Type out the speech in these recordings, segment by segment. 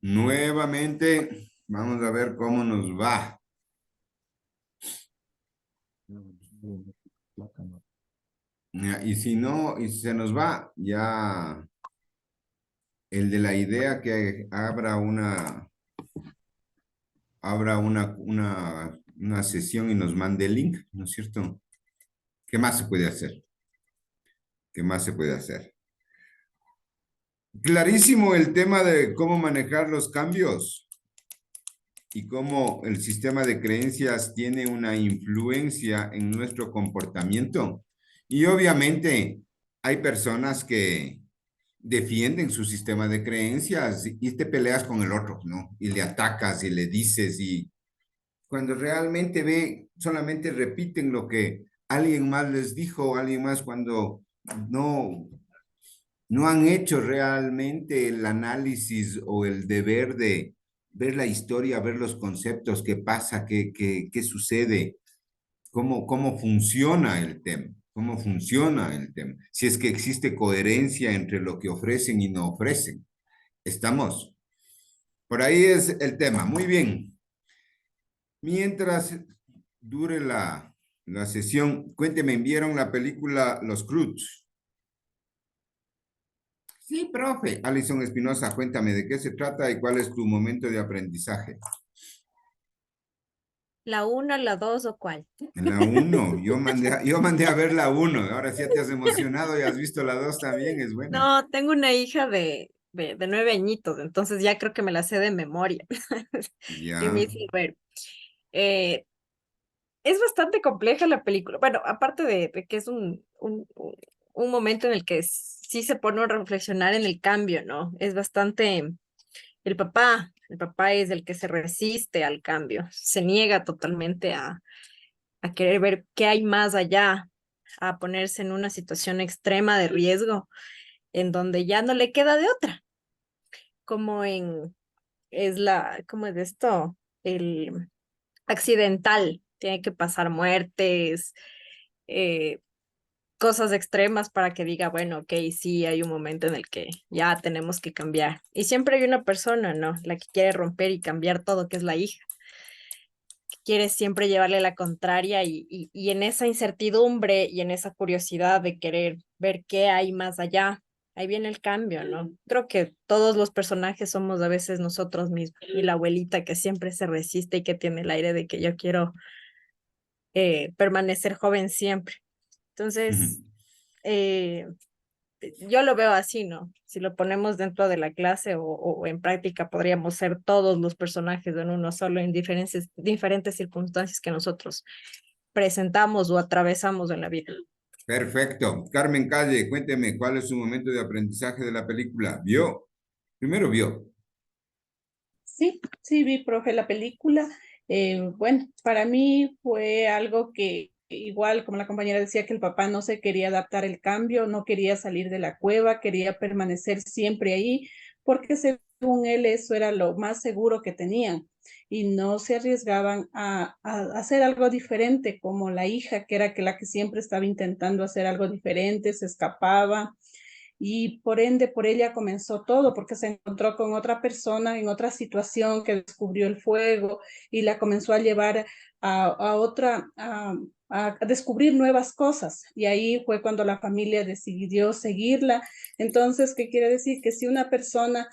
Nuevamente, vamos a ver cómo nos va. Ya, y si no, y si se nos va, ya el de la idea que abra una sesión y nos mande el link, ¿no es cierto? ¿Qué más se puede hacer? ¿Qué más se puede hacer? Clarísimo el tema de cómo manejar los cambios y cómo el sistema de creencias tiene una influencia en nuestro comportamiento. Y obviamente hay personas que defienden su sistema de creencias y te peleas con el otro, ¿no? Y le atacas y le dices y cuando realmente solamente repiten lo que alguien más les dijo, alguien más cuando no, no han hecho realmente el análisis o el deber de ver la historia, ver los conceptos, qué pasa, qué sucede, cómo funciona el tema, cómo funciona el tema, si es que existe coherencia entre lo que ofrecen y no ofrecen. Estamos. Por ahí es el tema. Muy bien. Mientras dure la sesión, cuénteme, ¿vieron la película Los Croods? Sí, profe. Alison Espinosa, cuéntame de qué se trata y cuál es tu momento de aprendizaje. ¿La uno, la dos o cuál? En la uno, yo mandé a ver la uno. Ahora sí ya te has emocionado y has visto la 2 también, es buena. No, tengo una hija de 9 añitos, entonces ya creo que me la sé de memoria. Y me Ya. dice, bueno, eh, es bastante compleja la película. Bueno, aparte de que es un momento en el que sí se pone a reflexionar en el cambio, ¿no? Es bastante, el papá es el que se resiste al cambio, se niega totalmente a querer ver qué hay más allá, a ponerse en una situación extrema de riesgo en donde ya no le queda de otra, como ¿cómo es esto? El accidental, tiene que pasar muertes, eh, cosas extremas para que diga, bueno, ok, sí, hay un momento en el que ya tenemos que cambiar. Y siempre hay una persona, ¿no? La que quiere romper y cambiar todo, que es la hija. Quiere siempre llevarle la contraria y en esa incertidumbre y en esa curiosidad de querer ver qué hay más allá, ahí viene el cambio, ¿no? Creo que todos los personajes somos a veces nosotros mismos y la abuelita que siempre se resiste y que tiene el aire de que yo quiero permanecer joven siempre. Entonces, eh, yo lo veo así, ¿no? Si lo ponemos dentro de la clase o en práctica, podríamos ser todos los personajes en uno solo, en diferentes circunstancias que nosotros presentamos o atravesamos en la vida. Perfecto. Carmen Calle, cuénteme, ¿cuál es su momento de aprendizaje de la película? ¿Vio? Primero vio. Sí, sí, vi, profe, la película. Bueno, para mí fue algo que, igual como la compañera decía, que el papá no se quería adaptar al cambio, no quería salir de la cueva, quería permanecer siempre ahí, porque según él eso era lo más seguro que tenían y no se arriesgaban a hacer algo diferente, como la hija, que era que la que siempre estaba intentando hacer algo diferente, se escapaba y por ende por ella comenzó todo, porque se encontró con otra persona en otra situación que descubrió el fuego y la comenzó a llevar a descubrir nuevas cosas. Y ahí fue cuando la familia decidió seguirla. Entonces, ¿qué quiere decir? Que si una persona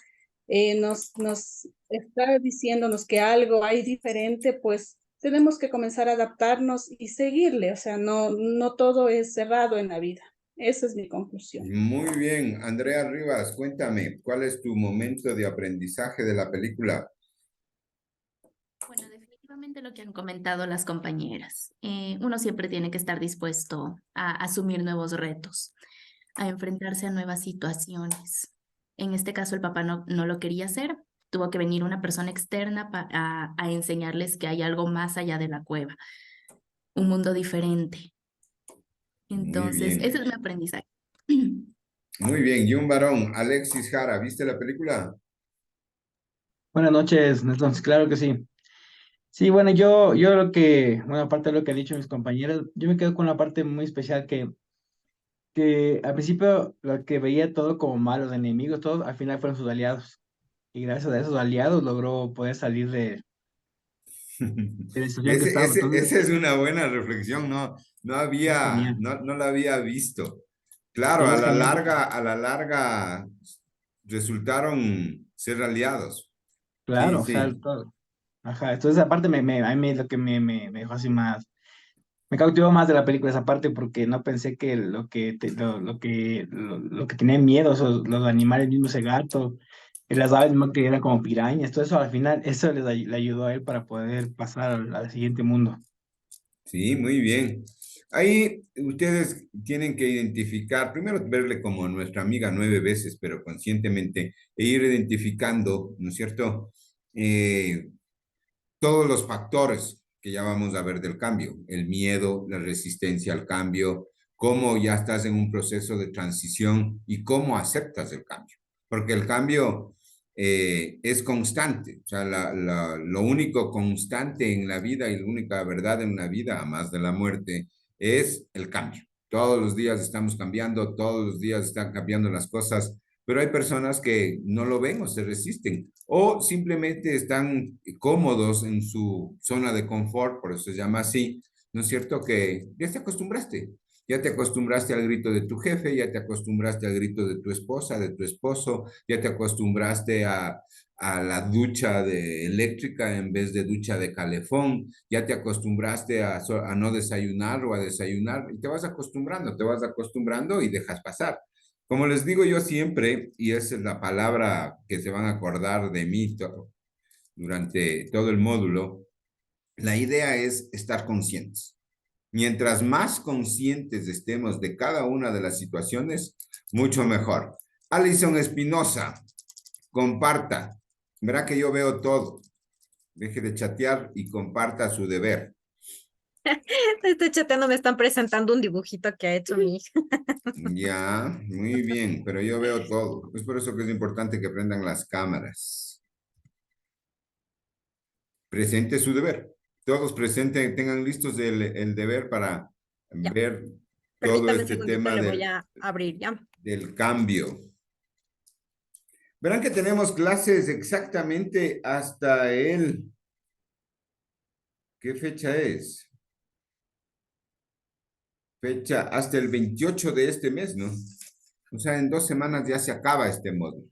nos está diciéndonos que algo hay diferente, pues tenemos que comenzar a adaptarnos y seguirle. O sea, no todo es cerrado en la vida. Esa es mi conclusión. Muy bien, Andrea Rivas, cuéntame, ¿cuál es tu momento de aprendizaje de la película? Bueno, definitivamente lo que han comentado las compañeras. Uno siempre tiene que estar dispuesto a asumir nuevos retos, a enfrentarse a nuevas situaciones. En este caso, el papá no lo quería hacer. Tuvo que venir una persona externa a enseñarles que hay algo más allá de la cueva, un mundo diferente. Muy Entonces, ese bien, es mi aprendizaje. muy bien. Y un varón, Alexis Jara, ¿viste la película? Buenas noches, entonces, claro que sí. Sí, bueno, yo bueno, aparte de lo que han dicho mis compañeros, yo me quedo con una parte muy especial que al principio lo que veía todo como malos enemigos, todos al final fueron sus aliados. y gracias a esos aliados logró poder salir de la situación que estaba. Entonces, Esa es una buena reflexión, no, es genial. no la había visto. Claro, Sí, es genial porque, a la larga resultaron ser aliados. Sí, claro, o sea, sí. todo. Ajá, entonces aparte a mí lo que me dejó así más, me cautivó más de la película esa parte porque no pensé que lo que tenía miedo, los animales mismos, ese gato, y las aves mismas que eran como pirañas, todo eso al final, eso le ayudó a él para poder pasar al siguiente mundo. Sí, muy bien. Ahí ustedes tienen que identificar, primero verle como nuestra amiga 9 veces, pero conscientemente, e ir identificando, ¿no es cierto? Todos los factores que ya vamos a ver del cambio, el miedo, la resistencia al cambio, cómo ya estás en un proceso de transición y cómo aceptas el cambio. Porque el cambio es constante, o sea, lo único constante en la vida y la única verdad en la vida, a más de la muerte, es el cambio. Todos los días estamos cambiando, todos los días están cambiando las cosas, pero hay personas que no lo ven o se resisten o simplemente están cómodos en su zona de confort, por eso se llama así, ¿no es cierto? Que ya te acostumbraste al grito de tu jefe, ya te acostumbraste al grito de tu esposa, de tu esposo, ya te acostumbraste a la ducha de eléctrica en vez de ducha de calefón, ya te acostumbraste a no desayunar o a desayunar y te vas acostumbrando y dejas pasar. Como les digo yo siempre, y esa es la palabra que se van a acordar de mí durante todo el módulo, la idea es estar conscientes. Mientras más conscientes estemos de cada una de las situaciones, mucho mejor. Alison Espinosa, comparta. Verá que yo veo todo. Deje de chatear y comparta su deber. Estoy chateando, me están presentando un dibujito que ha hecho mi hija. Ya, muy bien, pero yo veo todo. Es por eso que es importante que prendan las cámaras. Presente su deber. Todos presenten, tengan listos el deber para Ya, ver todo permítame un este segundito, tema le voy a abrir ya. del cambio. Verán que tenemos clases exactamente hasta ¿qué fecha es? Fecha hasta el 28 de este mes, ¿no? O sea, en 2 semanas ya se acaba este módulo.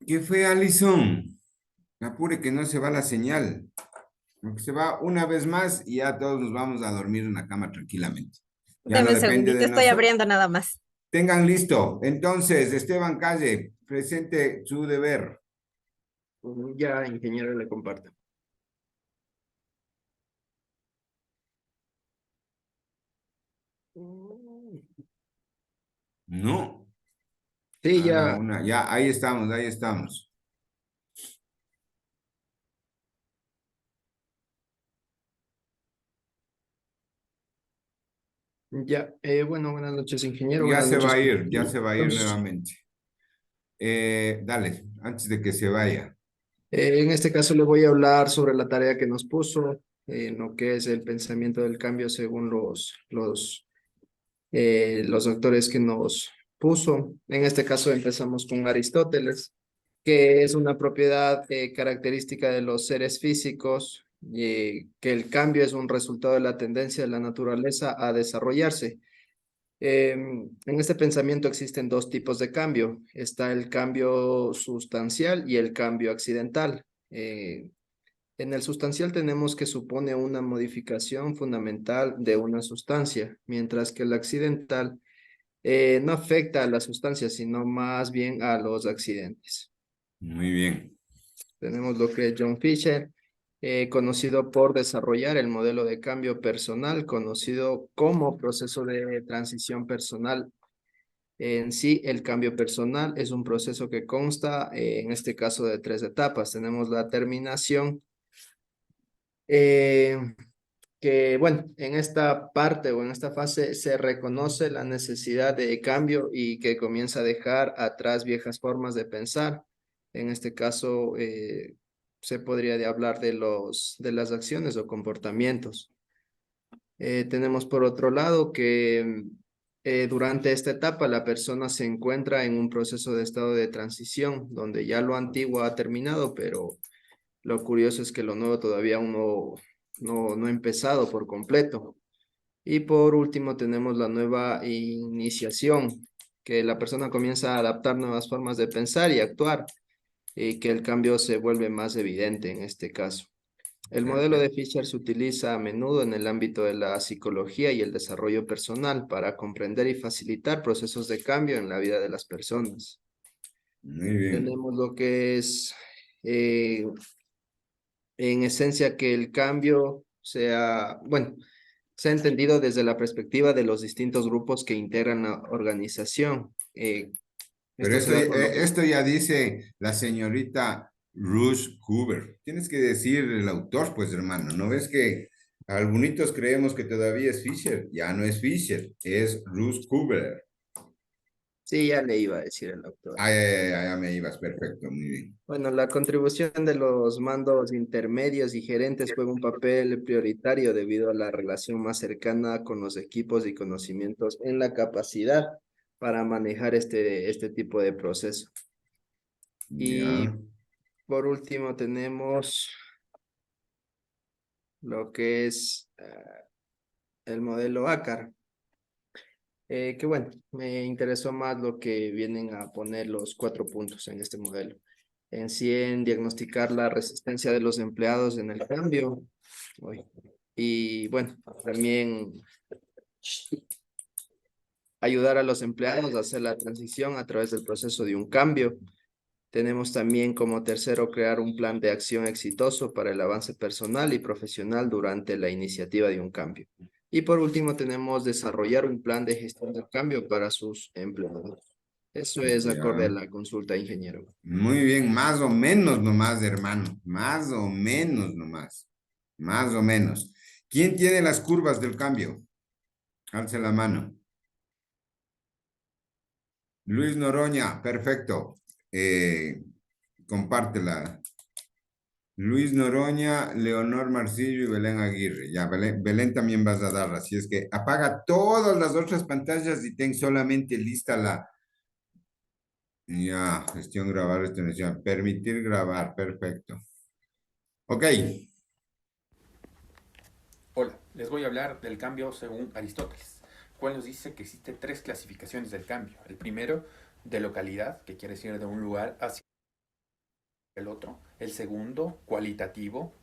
¿Qué fue, Alison? Apure que no se va la señal. Porque se va una vez más y ya todos nos vamos a dormir en la cama tranquilamente. Ya no Deme un depende segundito, de estoy nosotros. abriendo nada más. Tengan listo. Entonces, Esteban Calle, presente su deber. Ya, ingeniero, le comparto. No. Sí, A la ya, una. Ya, ahí estamos, ahí estamos. ya. Bueno, buenas noches, ingeniero. Ya Buenas se va noches, a ir, ya se va a ir compañeros. nuevamente. Dale, antes de que se vaya. En este caso le voy a hablar sobre la tarea que nos puso, en lo que es el pensamiento del cambio según los autores que nos puso. En este caso empezamos con Aristóteles, que es una propiedad característica de los seres físicos, que el cambio es un resultado de la tendencia de la naturaleza a desarrollarse. En este pensamiento existen dos tipos de cambio. Está el cambio sustancial y el cambio accidental. En el sustancial tenemos que supone una modificación fundamental de una sustancia, mientras que el accidental no afecta a la sustancia, sino más bien a los accidentes. Muy bien. Tenemos lo que es John Fisher, conocido por desarrollar el modelo de cambio personal, conocido como proceso de transición personal. En sí, el cambio personal es un proceso que consta, en este caso, de 3 etapas. Tenemos la terminación, eh, que, bueno, en esta parte o en esta fase se reconoce la necesidad de cambio y que comienza a dejar atrás viejas formas de pensar. En este caso, se podría hablar de las acciones o comportamientos. Tenemos por otro lado que Durante esta etapa, la persona se encuentra en un proceso de estado de transición, donde ya lo antiguo ha terminado, pero lo curioso es que lo nuevo todavía aún no ha empezado por completo. Y por último, tenemos la nueva iniciación, que la persona comienza a adaptar nuevas formas de pensar y actuar, y que el cambio se vuelve más evidente en este caso. El modelo de Fisher se utiliza a menudo en el ámbito de la psicología y el desarrollo personal para comprender y facilitar procesos de cambio en la vida de las personas. Muy bien. Tenemos lo que es, en esencia, que el cambio sea, bueno, se ha entendido desde la perspectiva de los distintos grupos que integran la organización. Pero Esto se da con lo que... esto ya dice la señorita Ruth Cooper. Tienes que decir el autor, pues, hermano. ¿No ves que algunos creemos que todavía es Fisher? Ya no es Fisher, es Ruth Cooper. Sí, ya le iba a decir el autor. Ya me ibas, perfecto, muy bien. Bueno, la contribución de los mandos intermedios y gerentes juega un papel prioritario debido a la relación más cercana con los equipos y conocimientos en la capacidad para manejar este tipo de proceso. Y Ya. por último tenemos lo que es el modelo ACAR, que bueno, me interesó más lo que vienen a poner los 4 puntos en este modelo. En sí, en diagnosticar la resistencia de los empleados en el cambio. Uy. Y bueno, también ayudar a los empleados a hacer la transición a través del proceso de un cambio. Tenemos también como tercero crear un plan de acción exitoso para el avance personal y profesional durante la iniciativa de un cambio. Y por último tenemos desarrollar un plan de gestión del cambio para sus empleados. Eso es acorde a Ya. la consulta, ingeniero. Muy bien, más o menos nomás, hermano. Más o menos nomás. Más o menos. ¿Quién tiene las curvas del cambio? Alce la mano. Luis Noroña, perfecto. Compártela. Luis Noroña, Leonor Marcillo y Belén Aguirre. Ya, Belén también vas a dar, así es que apaga todas las otras pantallas y ten solamente lista la... Ya, gestión grabar, extensión, permitir grabar, perfecto. Ok, Hola, les voy a hablar del cambio según Aristóteles, cual nos dice que existen 3 clasificaciones del cambio. El primero, de localidad, que quiere decir de un lugar hacia el otro. El segundo, cualitativo,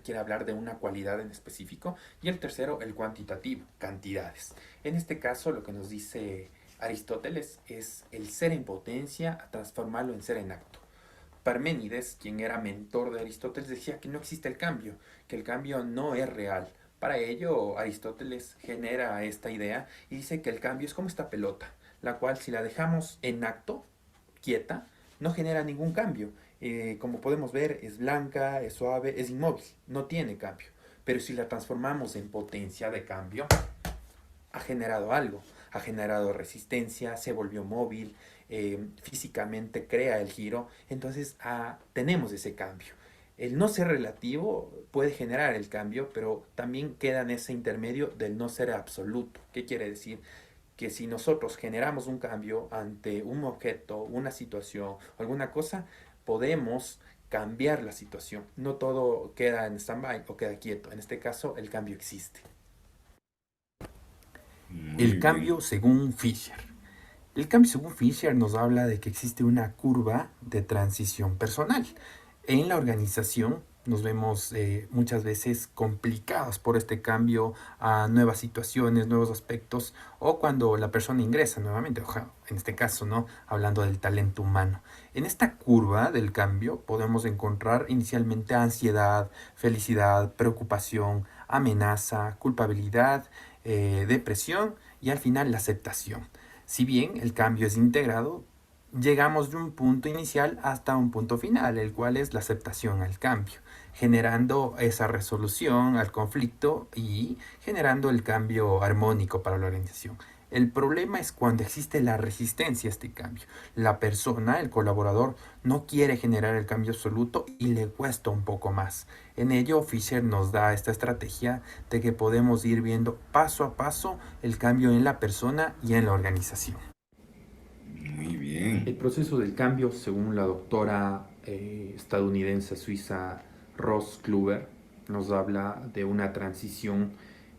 quiere hablar de una cualidad en específico. Y el tercero, el cuantitativo, cantidades. En este caso, lo que nos dice Aristóteles es el ser en potencia a transformarlo en ser en acto. Parménides, quien era mentor de Aristóteles, decía que no existe el cambio, que el cambio no es real. Para ello, Aristóteles genera esta idea y dice que el cambio es como esta pelota, la cual si la dejamos en acto, quieta, no genera ningún cambio. Como podemos ver, es blanca, es suave, es inmóvil, no tiene cambio. Pero si la transformamos en potencia de cambio, ha generado algo, ha generado resistencia, se volvió móvil, físicamente crea el giro, entonces tenemos ese cambio. El no ser relativo puede generar el cambio, pero también queda en ese intermedio del no ser absoluto. ¿Qué quiere decir? Que si nosotros generamos un cambio ante un objeto, una situación, alguna cosa, podemos cambiar la situación. No todo queda en stand-by o queda quieto. En este caso, el cambio existe. muy El bien. cambio según Fisher. El cambio según Fisher nos habla de que existe una curva de transición personal. En la organización nos vemos muchas veces complicados por este cambio a nuevas situaciones, nuevos aspectos, o cuando la persona ingresa nuevamente, en este caso, ¿no? Hablando del talento humano. En esta curva del cambio podemos encontrar inicialmente ansiedad, felicidad, preocupación, amenaza, culpabilidad, depresión y al final la aceptación. Si bien el cambio es integrado, llegamos de un punto inicial hasta un punto final, el cual es la aceptación al cambio, generando esa resolución al conflicto y generando el cambio armónico para la organización. El problema es cuando existe la resistencia a este cambio. La persona, el colaborador, no quiere generar el cambio absoluto y le cuesta un poco más. En ello, Fisher nos da esta estrategia de que podemos ir viendo paso a paso el cambio en la persona y en la organización. Muy bien. El proceso del cambio, según la doctora estadounidense suiza Ross Kluber, nos habla de una transición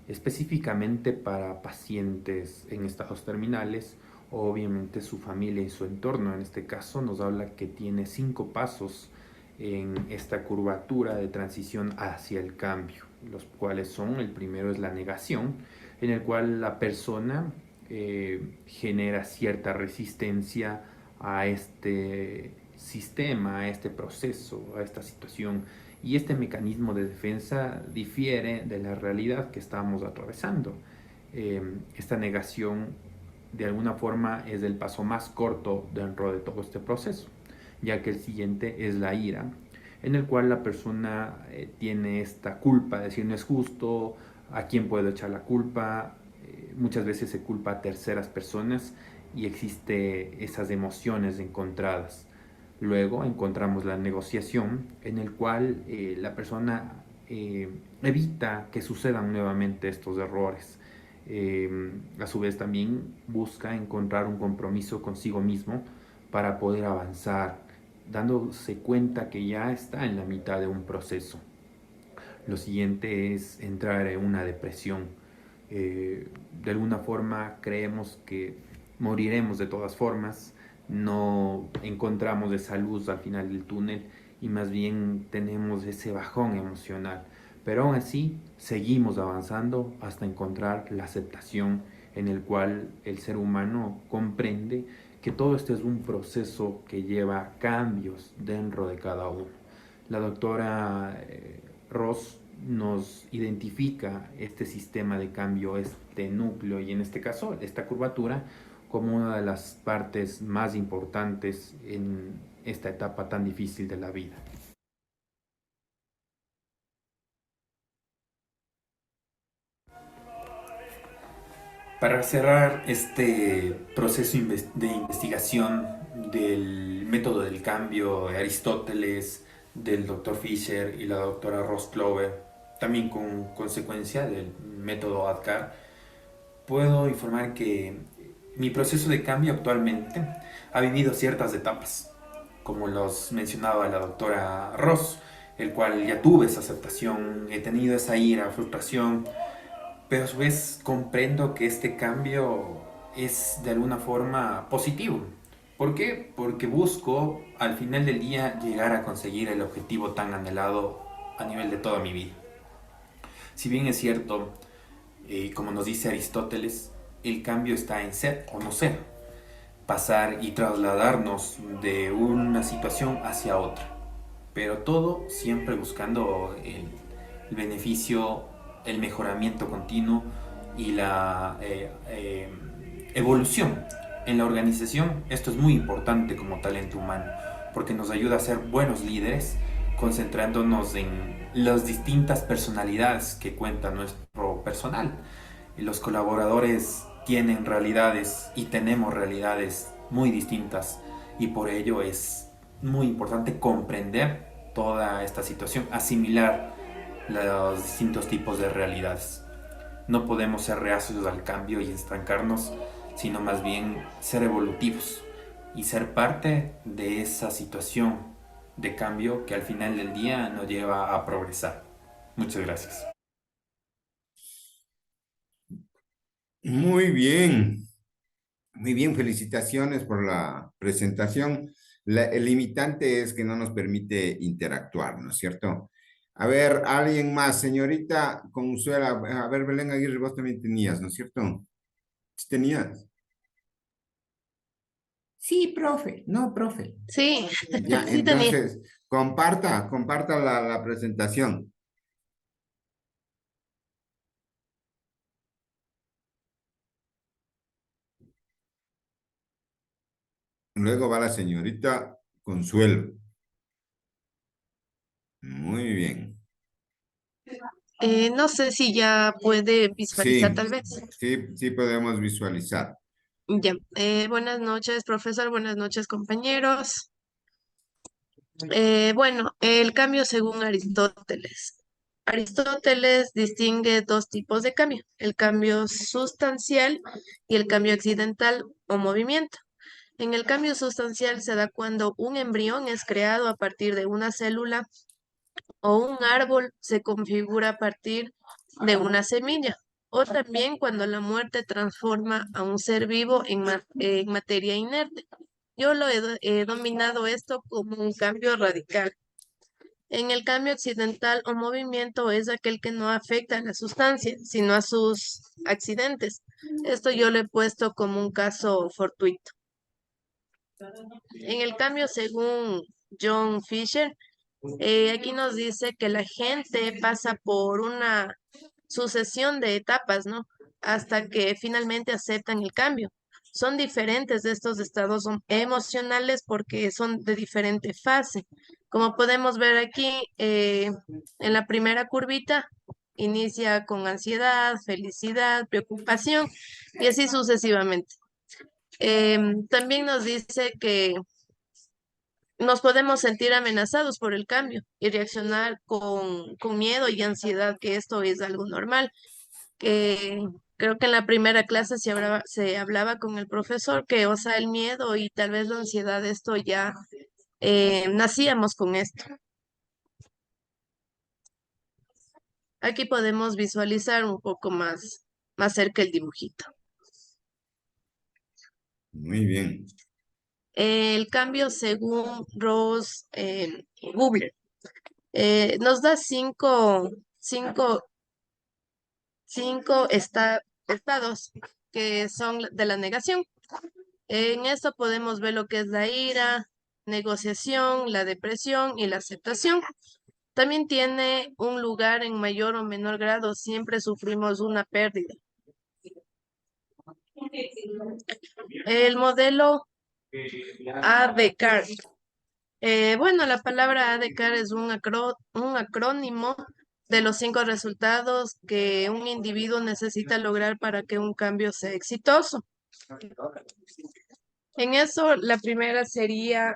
específicamente para pacientes en estados terminales, o obviamente su familia y su entorno. En este caso nos habla que tiene 5 pasos en esta curvatura de transición hacia el cambio, los cuales son: el primero es la negación, en el cual la persona genera cierta resistencia a este sistema, a este proceso, a esta situación, y este mecanismo de defensa difiere de la realidad que estamos atravesando. Esta negación de alguna forma es el paso más corto dentro de todo este proceso, ya que el siguiente es la ira, en el cual la persona tiene esta culpa de decir no es justo, a quién puedo echar la culpa. Muchas veces se culpa a terceras personas y existe esas emociones encontradas. Luego encontramos la negociación, en el cual la persona evita que sucedan nuevamente estos errores. A su vez también busca encontrar un compromiso consigo mismo para poder avanzar, dándose cuenta que ya está en la mitad de un proceso. Lo siguiente es entrar en una depresión. De alguna forma creemos que moriremos de todas formas, no encontramos esa luz al final del túnel y más bien tenemos ese bajón emocional. Pero aún así seguimos avanzando hasta encontrar la aceptación, en el cual el ser humano comprende que todo esto es un proceso que lleva cambios dentro de cada uno. La doctora Ross nos identifica este sistema de cambio, este núcleo, y en este caso esta curvatura, como una de las partes más importantes en esta etapa tan difícil de la vida. Para cerrar este proceso de investigación del método del cambio de Aristóteles, del Dr. Fisher y la doctora Ross Clover, también con consecuencia del método ADKAR, puedo informar que mi proceso de cambio actualmente ha vivido ciertas etapas, como los mencionaba la doctora Ross, el cual ya tuve esa aceptación, he tenido esa ira, frustración, pero a su vez comprendo que este cambio es de alguna forma positivo. ¿Por qué? Porque busco al final del día llegar a conseguir el objetivo tan anhelado a nivel de toda mi vida. Si bien es cierto, como nos dice Aristóteles, el cambio está en ser o no ser, pasar y trasladarnos de una situación hacia otra, pero todo siempre buscando el beneficio, el mejoramiento continuo y la evolución. En la organización esto es muy importante como talento humano, porque nos ayuda a ser buenos líderes, concentrándonos en las distintas personalidades que cuenta nuestro personal. Los colaboradores tienen realidades y tenemos realidades muy distintas, y por ello es muy importante comprender toda esta situación, asimilar los distintos tipos de realidades. No podemos ser reacios al cambio y estancarnos, sino más bien ser evolutivos y ser parte de esa situación de cambio que al final del día nos lleva a progresar. Muchas gracias. Muy bien. Muy bien, felicitaciones por la presentación. El limitante es que no nos permite interactuar, ¿no es cierto? A ver, alguien más, señorita Consuela. A ver, Belén Aguirre, vos también tenías, ¿no es cierto? ¿Sí tenías? Sí, profe. No, profe. Sí, Ya, sí tenía. entonces, comparta la presentación. Luego va la señorita Consuelo. Muy bien. No sé si ya puede visualizar tal Sí, vez. sí podemos visualizar. Ya. Buenas noches, profesor. Buenas noches, compañeros. Bueno, el cambio según Aristóteles. Aristóteles distingue dos tipos de cambio, el cambio sustancial y el cambio accidental o movimiento. En el cambio sustancial se da cuando un embrión es creado a partir de una célula o un árbol se configura a partir de una semilla, o también cuando la muerte transforma a un ser vivo en materia inerte. Yo he dominado esto como un cambio radical. En el cambio accidental o movimiento es aquel que no afecta a la sustancia, sino a sus accidentes. Esto yo lo he puesto como un caso fortuito. En el cambio, según John Fisher, aquí nos dice que la gente pasa por una sucesión de etapas, ¿no? Hasta que finalmente aceptan el cambio. Son diferentes de estos estados emocionales porque son de diferente fase. Como podemos ver aquí, en la primera curvita, inicia con ansiedad, felicidad, preocupación y así sucesivamente. También nos dice que nos podemos sentir amenazados por el cambio y reaccionar con miedo y ansiedad, que esto es algo normal. Que creo que en la primera clase se hablaba con el profesor que, o sea, el miedo y tal vez la ansiedad, esto ya nacíamos con esto. Aquí podemos visualizar un poco más cerca el dibujito. Muy bien. El cambio según Ross Gubler nos da cinco estados que son de la negación. En esto podemos ver lo que es la ira, negociación, la depresión y la aceptación. También tiene un lugar en mayor o menor grado, siempre sufrimos una pérdida. El modelo ADKAR. Bueno, la palabra ADKAR es un acrónimo de los 5 resultados que un individuo necesita lograr para que un cambio sea exitoso. En eso, la primera sería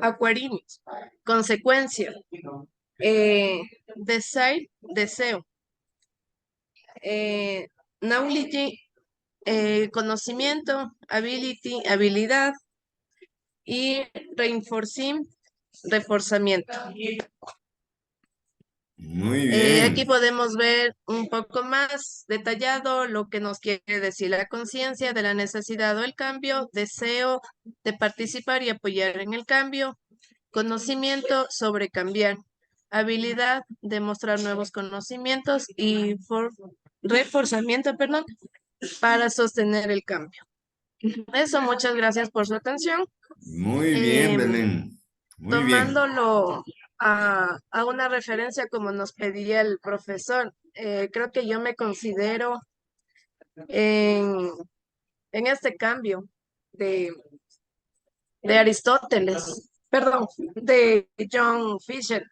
Aquarius, consecuencia. Desire, deseo. Knowledge, conocimiento. Ability, habilidad. Y reinforcing, reforzamiento. Muy Aquí bien. podemos ver un poco más detallado lo que nos quiere decir la conciencia de la necesidad o el cambio, deseo de participar y apoyar en el cambio, conocimiento sobre cambiar, habilidad de mostrar nuevos conocimientos y reforzamiento, perdón, para sostener el cambio. Eso, muchas gracias por su atención. Muy bien, Em, Belén. Muy bien. Tomándolo a una referencia como nos pedía el profesor, creo que yo me considero en, en este cambio de, de Aristóteles, perdón, de John Fisher,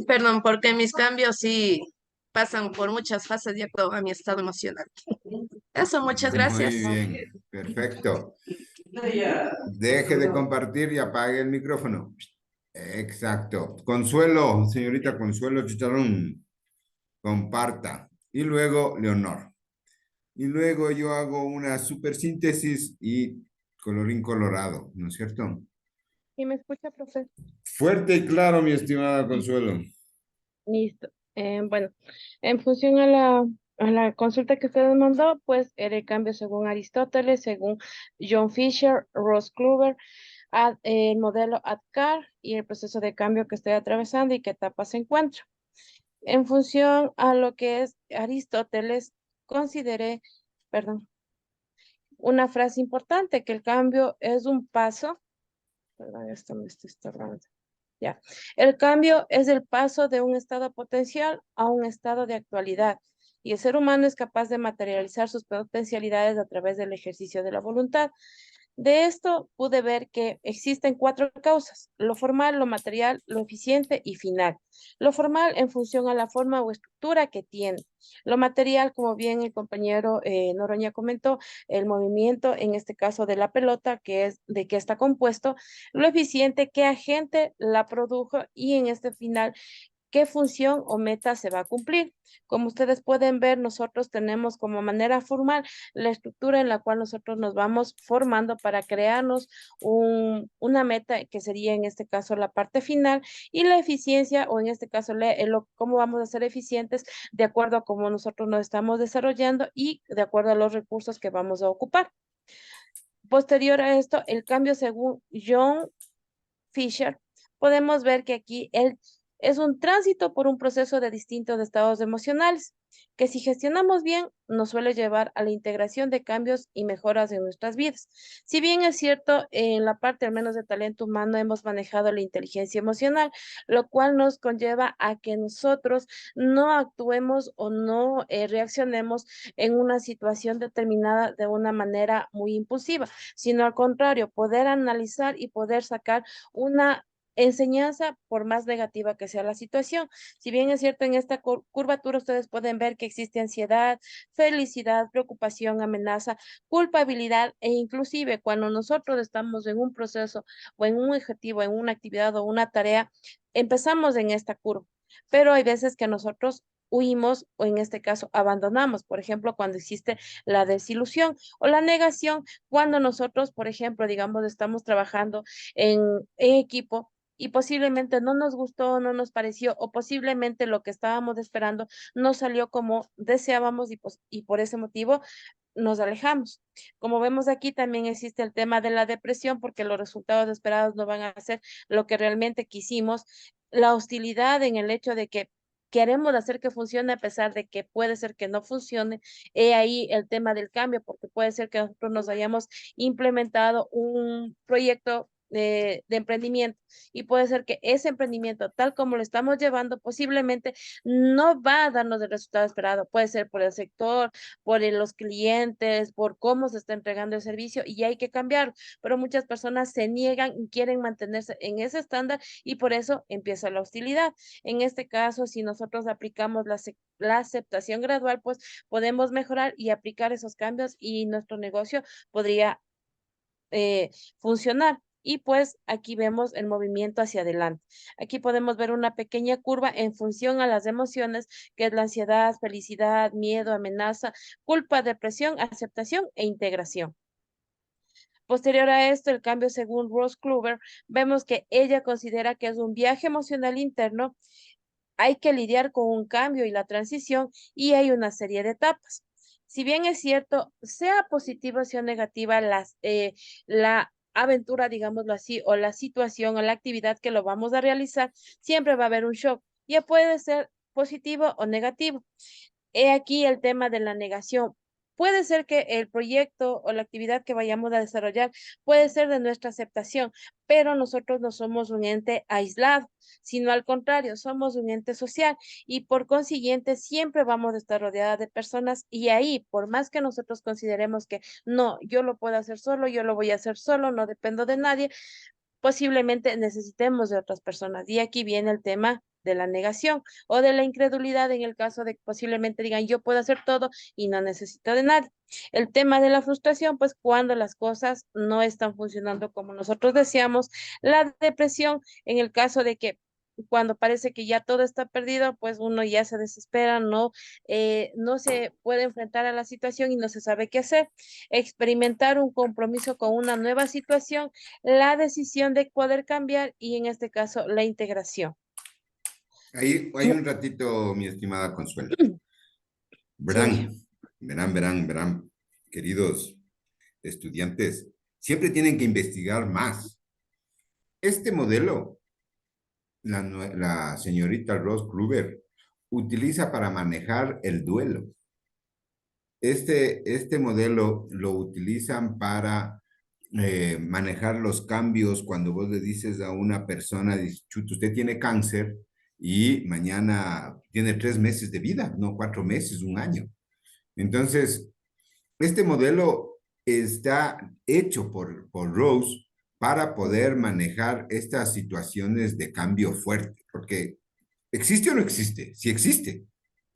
perdón, porque mis cambios sí pasan por muchas fases de acuerdo a mi estado emocional. Eso, muchas Muy gracias. bien. Perfecto. Deje de compartir y apague el micrófono. Exacto. Consuelo, señorita Consuelo Chicharrón, comparta. Y luego Leonor. Y luego yo hago una supersíntesis y colorín colorado, ¿no es cierto? ¿Sí me escucha, profe? Fuerte y claro, mi estimada Consuelo. Listo. Bueno, en función a la consulta que usted mandó, pues era el cambio según Aristóteles, según John Fisher, Ross Kluber, el modelo ADKAR y el proceso de cambio que estoy atravesando y qué etapa se encuentra. En función a lo que es Aristóteles, consideré, perdón, una frase importante, que el cambio es un paso, perdón, esto me estoy estorbando. Ya. El cambio es el paso de un estado potencial a un estado de actualidad, y el ser humano es capaz de materializar sus potencialidades a través del ejercicio de la voluntad. De esto pude ver que existen 4 causas: lo formal, lo material, lo eficiente y final. Lo formal en función a la forma o estructura que tiene. Lo material, como bien el compañero Noroña comentó, el movimiento, en este caso de la pelota, que es de qué está compuesto. Lo eficiente, qué agente la produjo, y en este final, qué función o meta se va a cumplir. Como ustedes pueden ver, nosotros tenemos como manera formal la estructura en la cual nosotros nos vamos formando para crearnos una meta que sería en este caso la parte final, y la eficiencia, o en este caso cómo vamos a ser eficientes de acuerdo a cómo nosotros nos estamos desarrollando y de acuerdo a los recursos que vamos a ocupar. Posterior a esto, el cambio según John Fisher, podemos ver que aquí él es un tránsito por un proceso de distintos estados emocionales, que si gestionamos bien, nos suele llevar a la integración de cambios y mejoras en nuestras vidas. Si bien es cierto, en la parte al menos de talento humano hemos manejado la inteligencia emocional, lo cual nos conlleva a que nosotros no actuemos o no reaccionemos en una situación determinada de una manera muy impulsiva, sino al contrario, poder analizar y poder sacar una enseñanza por más negativa que sea la situación. Si bien es cierto, en esta curvatura ustedes pueden ver que existe ansiedad, felicidad, preocupación, amenaza, culpabilidad, e inclusive cuando nosotros estamos en un proceso o en un objetivo, en una actividad o una tarea, empezamos en esta curva, pero hay veces que nosotros huimos o en este caso abandonamos, por ejemplo, cuando existe la desilusión o la negación, cuando nosotros, por ejemplo, digamos, estamos trabajando en equipo y posiblemente no nos gustó, no nos pareció, o posiblemente lo que estábamos esperando no salió como deseábamos, y por ese motivo nos alejamos. Como vemos aquí, también existe el tema de la depresión porque los resultados esperados no van a ser lo que realmente quisimos. La hostilidad en el hecho de que queremos hacer que funcione a pesar de que puede ser que no funcione. He ahí el tema del cambio, porque puede ser que nosotros nos hayamos implementado un proyecto de emprendimiento, y puede ser que ese emprendimiento, tal como lo estamos llevando, posiblemente no va a darnos el resultado esperado. Puede ser por el sector, por los clientes, por cómo se está entregando el servicio, y hay que cambiar. Pero muchas personas se niegan y quieren mantenerse en ese estándar, y por eso empieza la hostilidad. En este caso, si nosotros aplicamos la aceptación gradual, pues podemos mejorar y aplicar esos cambios, y nuestro negocio podría funcionar. Y pues aquí vemos el movimiento hacia adelante. Aquí podemos ver una pequeña curva en función a las emociones, que es la ansiedad, felicidad, miedo, amenaza, culpa, depresión, aceptación e integración. Posterior a esto, el cambio según Rose Kluber, vemos que ella considera que es un viaje emocional interno. Hay que lidiar con un cambio y la transición, y hay una serie de etapas. Si bien es cierto, sea positiva o sea negativa, la aventura, digámoslo así, o la situación o la actividad que lo vamos a realizar, siempre va a haber un shock. Ya puede ser positivo o negativo. He aquí el tema de la negación. Puede ser que el proyecto o la actividad que vayamos a desarrollar puede ser de nuestra aceptación, pero nosotros no somos un ente aislado, sino al contrario, somos un ente social, y por consiguiente siempre vamos a estar rodeada de personas, y ahí, por más que nosotros consideremos que no, yo lo puedo hacer solo, yo lo voy a hacer solo, no dependo de nadie, posiblemente necesitemos de otras personas. Y aquí viene el tema de la negación o de la incredulidad, en el caso de que posiblemente digan yo puedo hacer todo y no necesito de nadie. El tema de la frustración, pues cuando las cosas no están funcionando como nosotros deseamos. La depresión, en el caso de que cuando parece que ya todo está perdido, pues uno ya se desespera, no se puede enfrentar a la situación y no se sabe qué hacer. Experimentar un compromiso con una nueva situación, la decisión de poder cambiar, y en este caso la integración. Ahí hay un ratito, mi estimada Consuelo. Sí. Verán, queridos estudiantes, siempre tienen que investigar más. Este modelo, la señorita Rose Kluber, utiliza para manejar el duelo. Este modelo lo utilizan para manejar los cambios cuando vos le dices a una persona, dices, chuta, usted tiene cáncer y mañana tiene 3 meses de vida, no 4 meses, un año. Entonces, este modelo está hecho por Rose para poder manejar estas situaciones de cambio fuerte, porque ¿existe o no existe? Sí existe.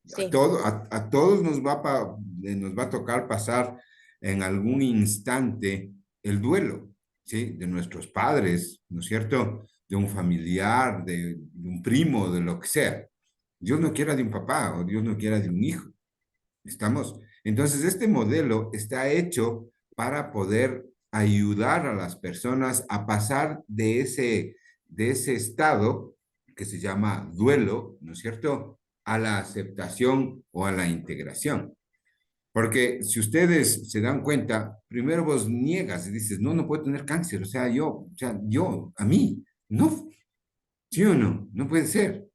Sí. A todos nos va a tocar pasar en algún instante el duelo, ¿sí? De nuestros padres, ¿no es cierto? De un familiar, de un primo, de lo que sea. Dios no quiera de un papá o Dios no quiera de un hijo. ¿Estamos? Entonces, este modelo está hecho para poder ayudar a las personas a pasar de ese estado que se llama duelo, ¿no es cierto?, a la aceptación o a la integración. Porque si ustedes se dan cuenta, primero vos niegas y dices, no, no puedo tener cáncer, a mí, no, ¿sí o no? No puede ser.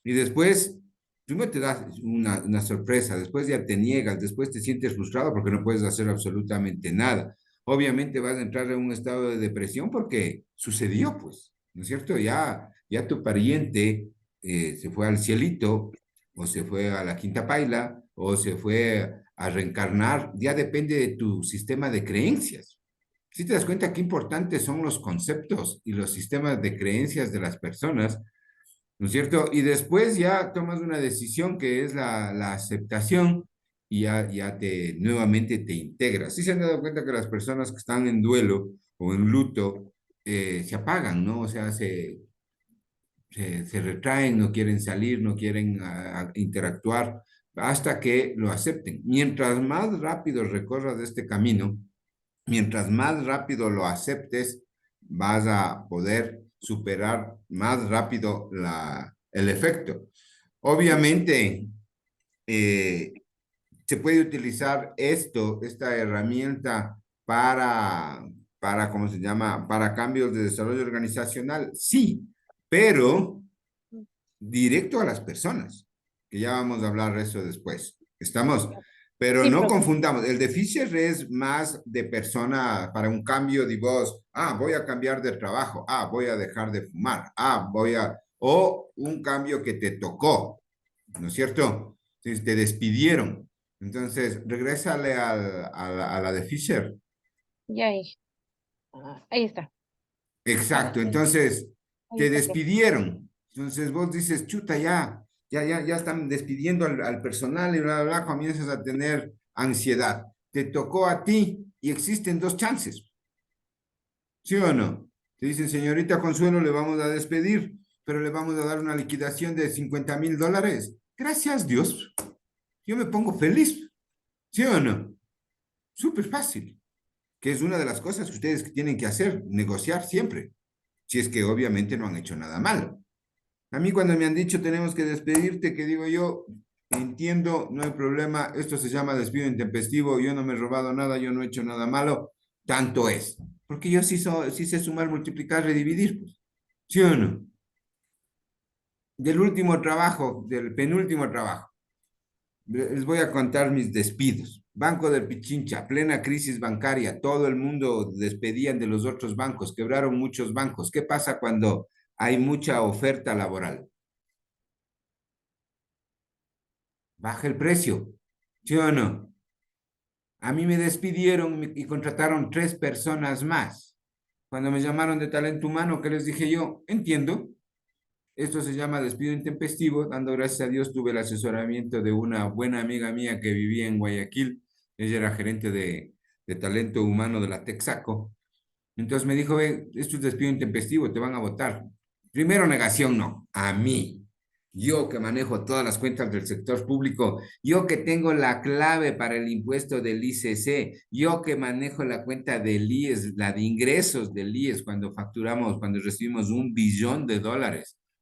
Y después, primero te das una sorpresa, después ya te niegas, después te sientes frustrado porque no puedes hacer absolutamente nada. Obviamente vas a entrar en un estado de depresión porque sucedió, pues, ¿no es cierto? Ya tu pariente se fue al cielito, o se fue a la quinta paila, o se fue a reencarnar, ya depende de tu sistema de creencias. Si te das cuenta qué importantes son los conceptos y los sistemas de creencias de las personas, ¿no es cierto? Y después ya tomas una decisión que es la aceptación y nuevamente te integras. Sí se han dado cuenta que las personas que están en duelo o en luto se apagan, ¿no? O sea, se retraen, no quieren salir, no quieren interactuar hasta que lo acepten. Mientras más rápido recorras este camino, mientras más rápido lo aceptes, vas a poder superar más rápido el efecto. Obviamente, eh, se puede utilizar esta herramienta ¿cómo se llama? Para cambios de desarrollo organizacional, sí, pero directo a las personas, que ya vamos a hablar de eso después. ¿Estamos? Pero Sí, no profe. confundamos, el de Fisher es más de persona para un cambio de voz. Voy a cambiar de trabajo. Voy a dejar de fumar. O un cambio que te tocó, ¿no es cierto? Si te despidieron. Entonces, regrésale a la de Fisher. Ya ahí. Ahí está. Exacto, entonces Ahí te está, profe. despidieron. Entonces vos dices, chuta, ya están despidiendo al personal y bla, bla, bla, comienzas a tener ansiedad. Te tocó a ti y existen dos chances, ¿sí o no? Te dicen, señorita Consuelo, le vamos a despedir, pero le vamos a dar una liquidación de $50,000. Gracias, Dios. Yo me pongo feliz, ¿sí o no? Súper fácil, que es una de las cosas que ustedes tienen que hacer, negociar siempre, si es que obviamente no han hecho nada malo. A mí cuando me han dicho tenemos que despedirte, que digo yo, entiendo, no hay problema, esto se llama despido intempestivo, yo no me he robado nada, yo no he hecho nada malo, tanto es. Porque yo sí sé sumar, multiplicar, redividir, pues. ¿Sí o no? Del último trabajo, del penúltimo trabajo, les voy a contar mis despidos. Banco del Pichincha, plena crisis bancaria, todo el mundo despedían de los otros bancos, quebraron muchos bancos. ¿Qué pasa cuando hay mucha oferta laboral? Baja el precio, ¿sí o no? A mí me despidieron y contrataron 3 personas más. Cuando me llamaron de talento humano, ¿qué les dije yo? Entiendo, esto se llama despido intempestivo, dando gracias a Dios tuve el asesoramiento de una buena amiga mía que vivía en Guayaquil. Ella era gerente de talento humano de la Texaco. Entonces me dijo, esto es despido intempestivo, te van a votar. Primero negación, no, a mí. Yo que manejo todas las cuentas del sector público, yo que tengo la clave para el impuesto del ICC, yo que manejo la cuenta del IES, la de ingresos del IES, cuando facturamos, cuando recibimos $1 billón,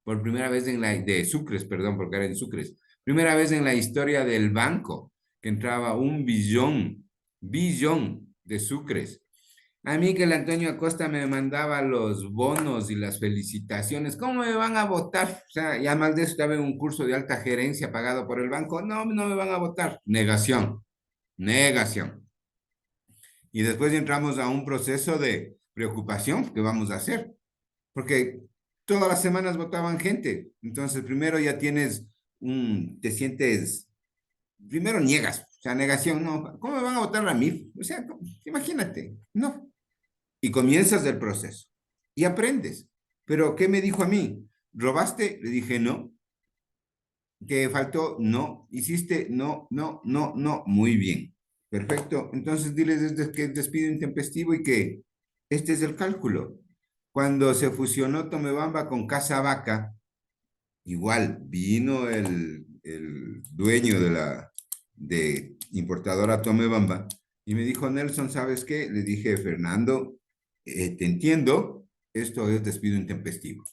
por primera vez de sucres, perdón, porque era en sucres, primera vez en la historia del banco, que entraba billón de sucres. A mí que el Antonio Acosta me mandaba los bonos y las felicitaciones. ¿Cómo me van a votar? O sea, y además de eso estaba en un curso de alta gerencia pagado por el banco. No, no me van a votar. Negación, negación. Y después entramos a un proceso de preocupación. ¿Qué vamos a hacer? Porque todas las semanas votaban gente. Entonces, primero ya te sientes, primero niegas. O sea, negación, no. ¿Cómo me van a votar a mí? O sea, imagínate, no. Y comienzas el proceso y aprendes. Pero, ¿qué me dijo a mí? ¿Robaste? Le dije, no. ¿Qué faltó? No. ¿Hiciste? No, no, no, no. Muy bien. Perfecto. Entonces diles desde que despido intempestivo y que este es el cálculo. Cuando se fusionó Tomebamba con Casa Vaca, igual vino el dueño de importadora Tomebamba y me dijo, Nelson, ¿sabes qué? Le dije, Fernando, te entiendo, esto es despido intempestivo.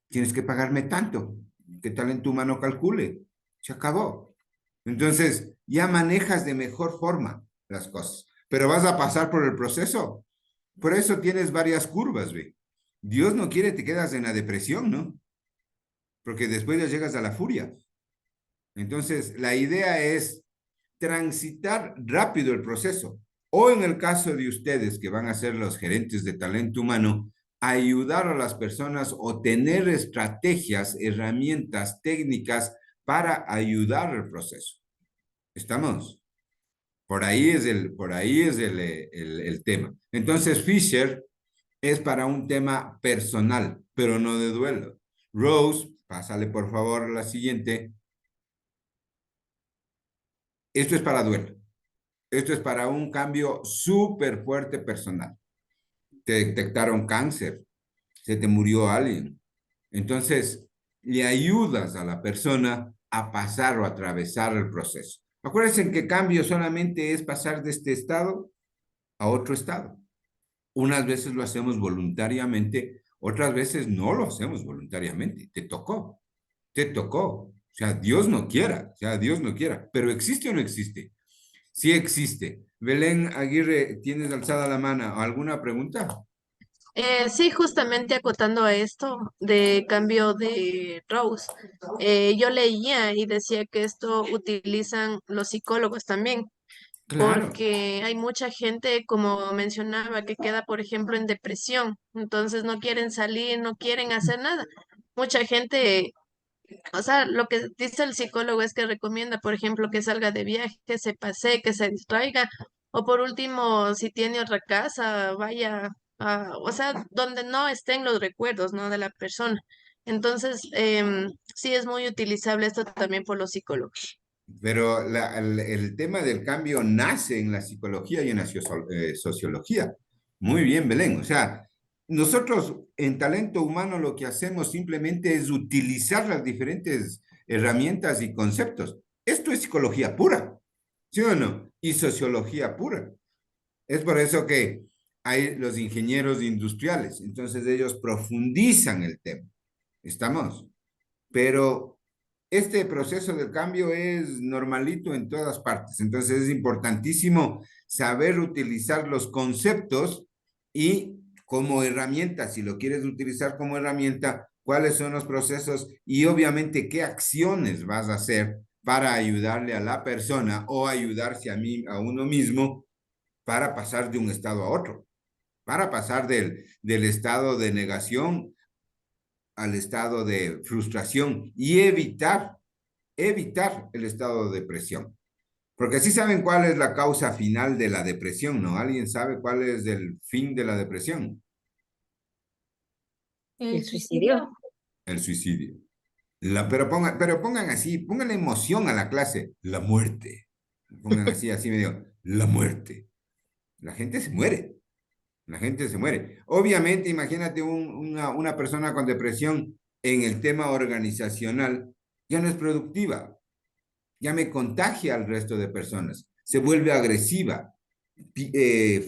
Tienes que pagarme tanto. ¿Qué tal en tu mano calcule? Se acabó. Entonces, ya manejas de mejor forma las cosas, pero vas a pasar por el proceso. Por eso tienes varias curvas, ¿ve? Dios no quiere te quedas en la depresión, ¿no? Porque después ya llegas a la furia. Entonces, la idea es transitar rápido el proceso. O en el caso de ustedes que van a ser los gerentes de talento humano, ayudar a las personas o tener estrategias, herramientas, técnicas para ayudar al proceso. ¿Estamos? Por ahí es el tema. Entonces, Fisher es para un tema personal, pero no de duelo. Rose, pásale por favor a la siguiente. Esto es para duelo. Esto es para un cambio súper fuerte personal. Te detectaron cáncer, se te murió alguien. Entonces, le ayudas a la persona a pasar o atravesar el proceso. Acuérdense que cambio solamente es pasar de este estado a otro estado. Unas veces lo hacemos voluntariamente, otras veces no lo hacemos voluntariamente. Te tocó, te tocó. O sea, Dios no quiera, o sea, Dios no quiera. Pero ¿existe o no existe? Sí existe. Belén Aguirre, ¿tienes alzada la mano? ¿Alguna pregunta? Sí, justamente acotando a esto de cambio de Rose, yo leía y decía que esto utilizan los psicólogos también, Claro. porque hay mucha gente, como mencionaba, que queda, por ejemplo, en depresión, entonces no quieren salir, no quieren hacer nada. Mucha gente, o sea, lo que dice el psicólogo es que recomienda, por ejemplo, que salga de viaje, que se pasee, que se distraiga, o por último, si tiene otra casa, vaya a, o sea, donde no estén los recuerdos, ¿no? De la persona. Entonces, sí es muy utilizable esto también por los psicólogos. Pero el tema del cambio nace en la psicología y en la sociología. Muy bien, Belén. O sea, nosotros en talento humano lo que hacemos simplemente es utilizar las diferentes herramientas y conceptos. Esto es psicología pura, ¿sí o no? Y sociología pura. Es por eso que hay los ingenieros industriales. Entonces ellos profundizan el tema. ¿Estamos? Pero este proceso de cambio es normalito en todas partes. Entonces es importantísimo saber utilizar los conceptos y como herramienta, si lo quieres utilizar como herramienta, cuáles son los procesos y obviamente qué acciones vas a hacer para ayudarle a la persona o ayudarse a uno mismo para pasar de un estado a otro, para pasar del estado de negación al estado de frustración y evitar el estado de depresión. Porque sí saben cuál es la causa final de la depresión, ¿no? ¿Alguien sabe cuál es el fin de la depresión? El suicidio. El suicidio. Pero pongan así, pongan emoción a la clase, la muerte. Pongan así medio, la muerte. La gente se muere. La gente se muere. Obviamente, imagínate una persona con depresión en el tema organizacional, ya no es productiva, ya me contagia al resto de personas, se vuelve agresiva,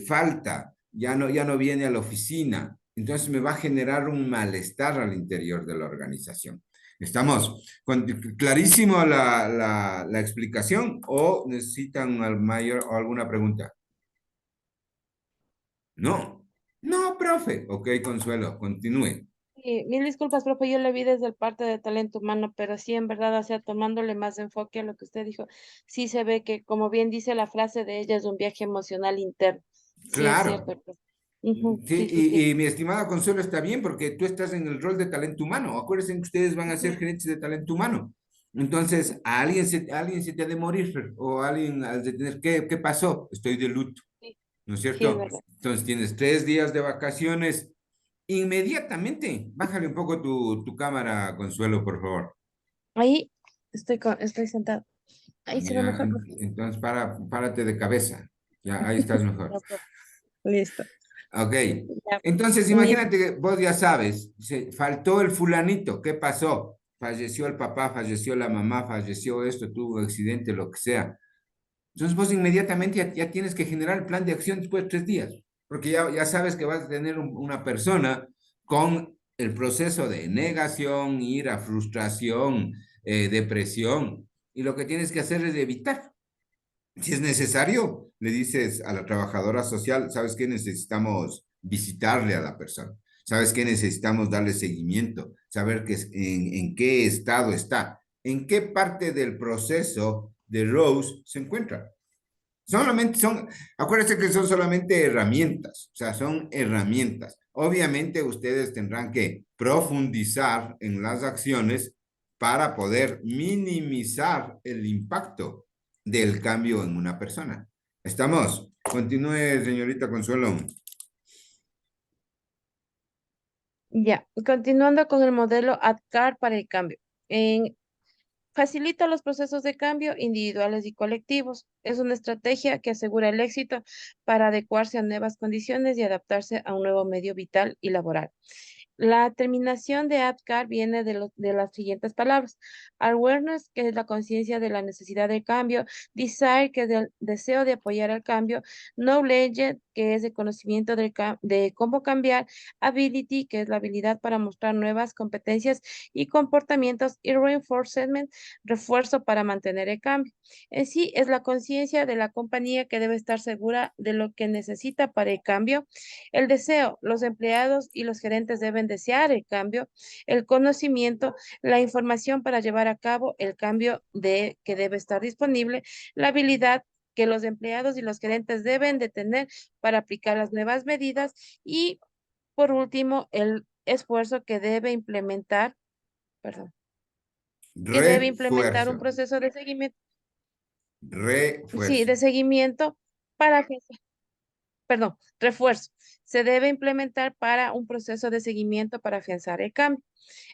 falta, ya no viene a la oficina, entonces me va a generar un malestar al interior de la organización. ¿Estamos clarísimo la explicación o necesitan alguna pregunta? No, no, profe. Ok, Consuelo, continúe. Mil disculpas, profe, yo le vi desde el parte de talento humano, pero sí, en verdad, o sea, tomándole más enfoque a lo que usted dijo, sí se ve que, como bien dice la frase de ella, es un viaje emocional interno. Sí, es Claro. cierto, profe. Ujú, Sí, sí, sí, sí. y mi estimada Consuelo está bien porque tú estás en el rol de talento humano. Acuérdense que ustedes van a ser Ujú. gerentes de talento humano. Entonces, a alguien se te ha de morir, Fer, o a alguien has de tener, ¿qué pasó? Estoy de luto, Sí, ¿no es sí, es cierto? verdad. Entonces tienes 3 días de vacaciones, inmediatamente, bájale un poco tu cámara, Consuelo, por favor. Ahí estoy sentado. Ahí se ve Ya, mejor, profe. entonces párate de cabeza. Ya, ahí estás mejor. No, profe. Listo. Ok. Ya. Entonces, Mi- imagínate que vos ya sabes, se faltó el fulanito, ¿qué pasó? Falleció el papá, falleció la mamá, falleció esto, tuvo un accidente, lo que sea. Entonces vos inmediatamente ya tienes que generar el plan de acción después de 3 días, porque ya sabes que vas a tener una persona con el proceso de negación, ira, frustración, depresión, y lo que tienes que hacer es evitar. Si es necesario, le dices a la trabajadora social, ¿sabes qué? Necesitamos visitarle a la persona. ¿Sabes qué? Necesitamos darle seguimiento, saber en qué estado está, en qué parte del proceso de Rose se encuentra. Acuérdense que son solamente herramientas, o sea, son herramientas. Obviamente ustedes tendrán que profundizar en las acciones para poder minimizar el impacto del cambio en una persona. ¿Estamos? Continúe, señorita Consuelo. Ya, continuando con el modelo ADKAR para el cambio. Facilita los procesos de cambio individuales y colectivos. Es una estrategia que asegura el éxito para adecuarse a nuevas condiciones y adaptarse a un nuevo medio vital y laboral. La terminación de ADKAR viene de las siguientes palabras. Awareness, que es la conciencia de la necesidad de cambio. Desire, que es el deseo de apoyar el cambio. Knowledge, que es el conocimiento de cómo cambiar. Ability, que es la habilidad para mostrar nuevas competencias y comportamientos. Y reinforcement, refuerzo para mantener el cambio. En sí, es la conciencia de la compañía que debe estar segura de lo que necesita para el cambio. El deseo, los empleados y los gerentes deben desear el cambio, el conocimiento, la información para llevar a cabo el cambio que debe estar disponible, la habilidad que los empleados y los gerentes deben de tener para aplicar las nuevas medidas y, por último, el esfuerzo que debe implementar un Refuerzo, proceso de seguimiento, sí, refuerzo. de seguimiento para que refuerzo. Se debe implementar para un proceso de seguimiento para afianzar el cambio.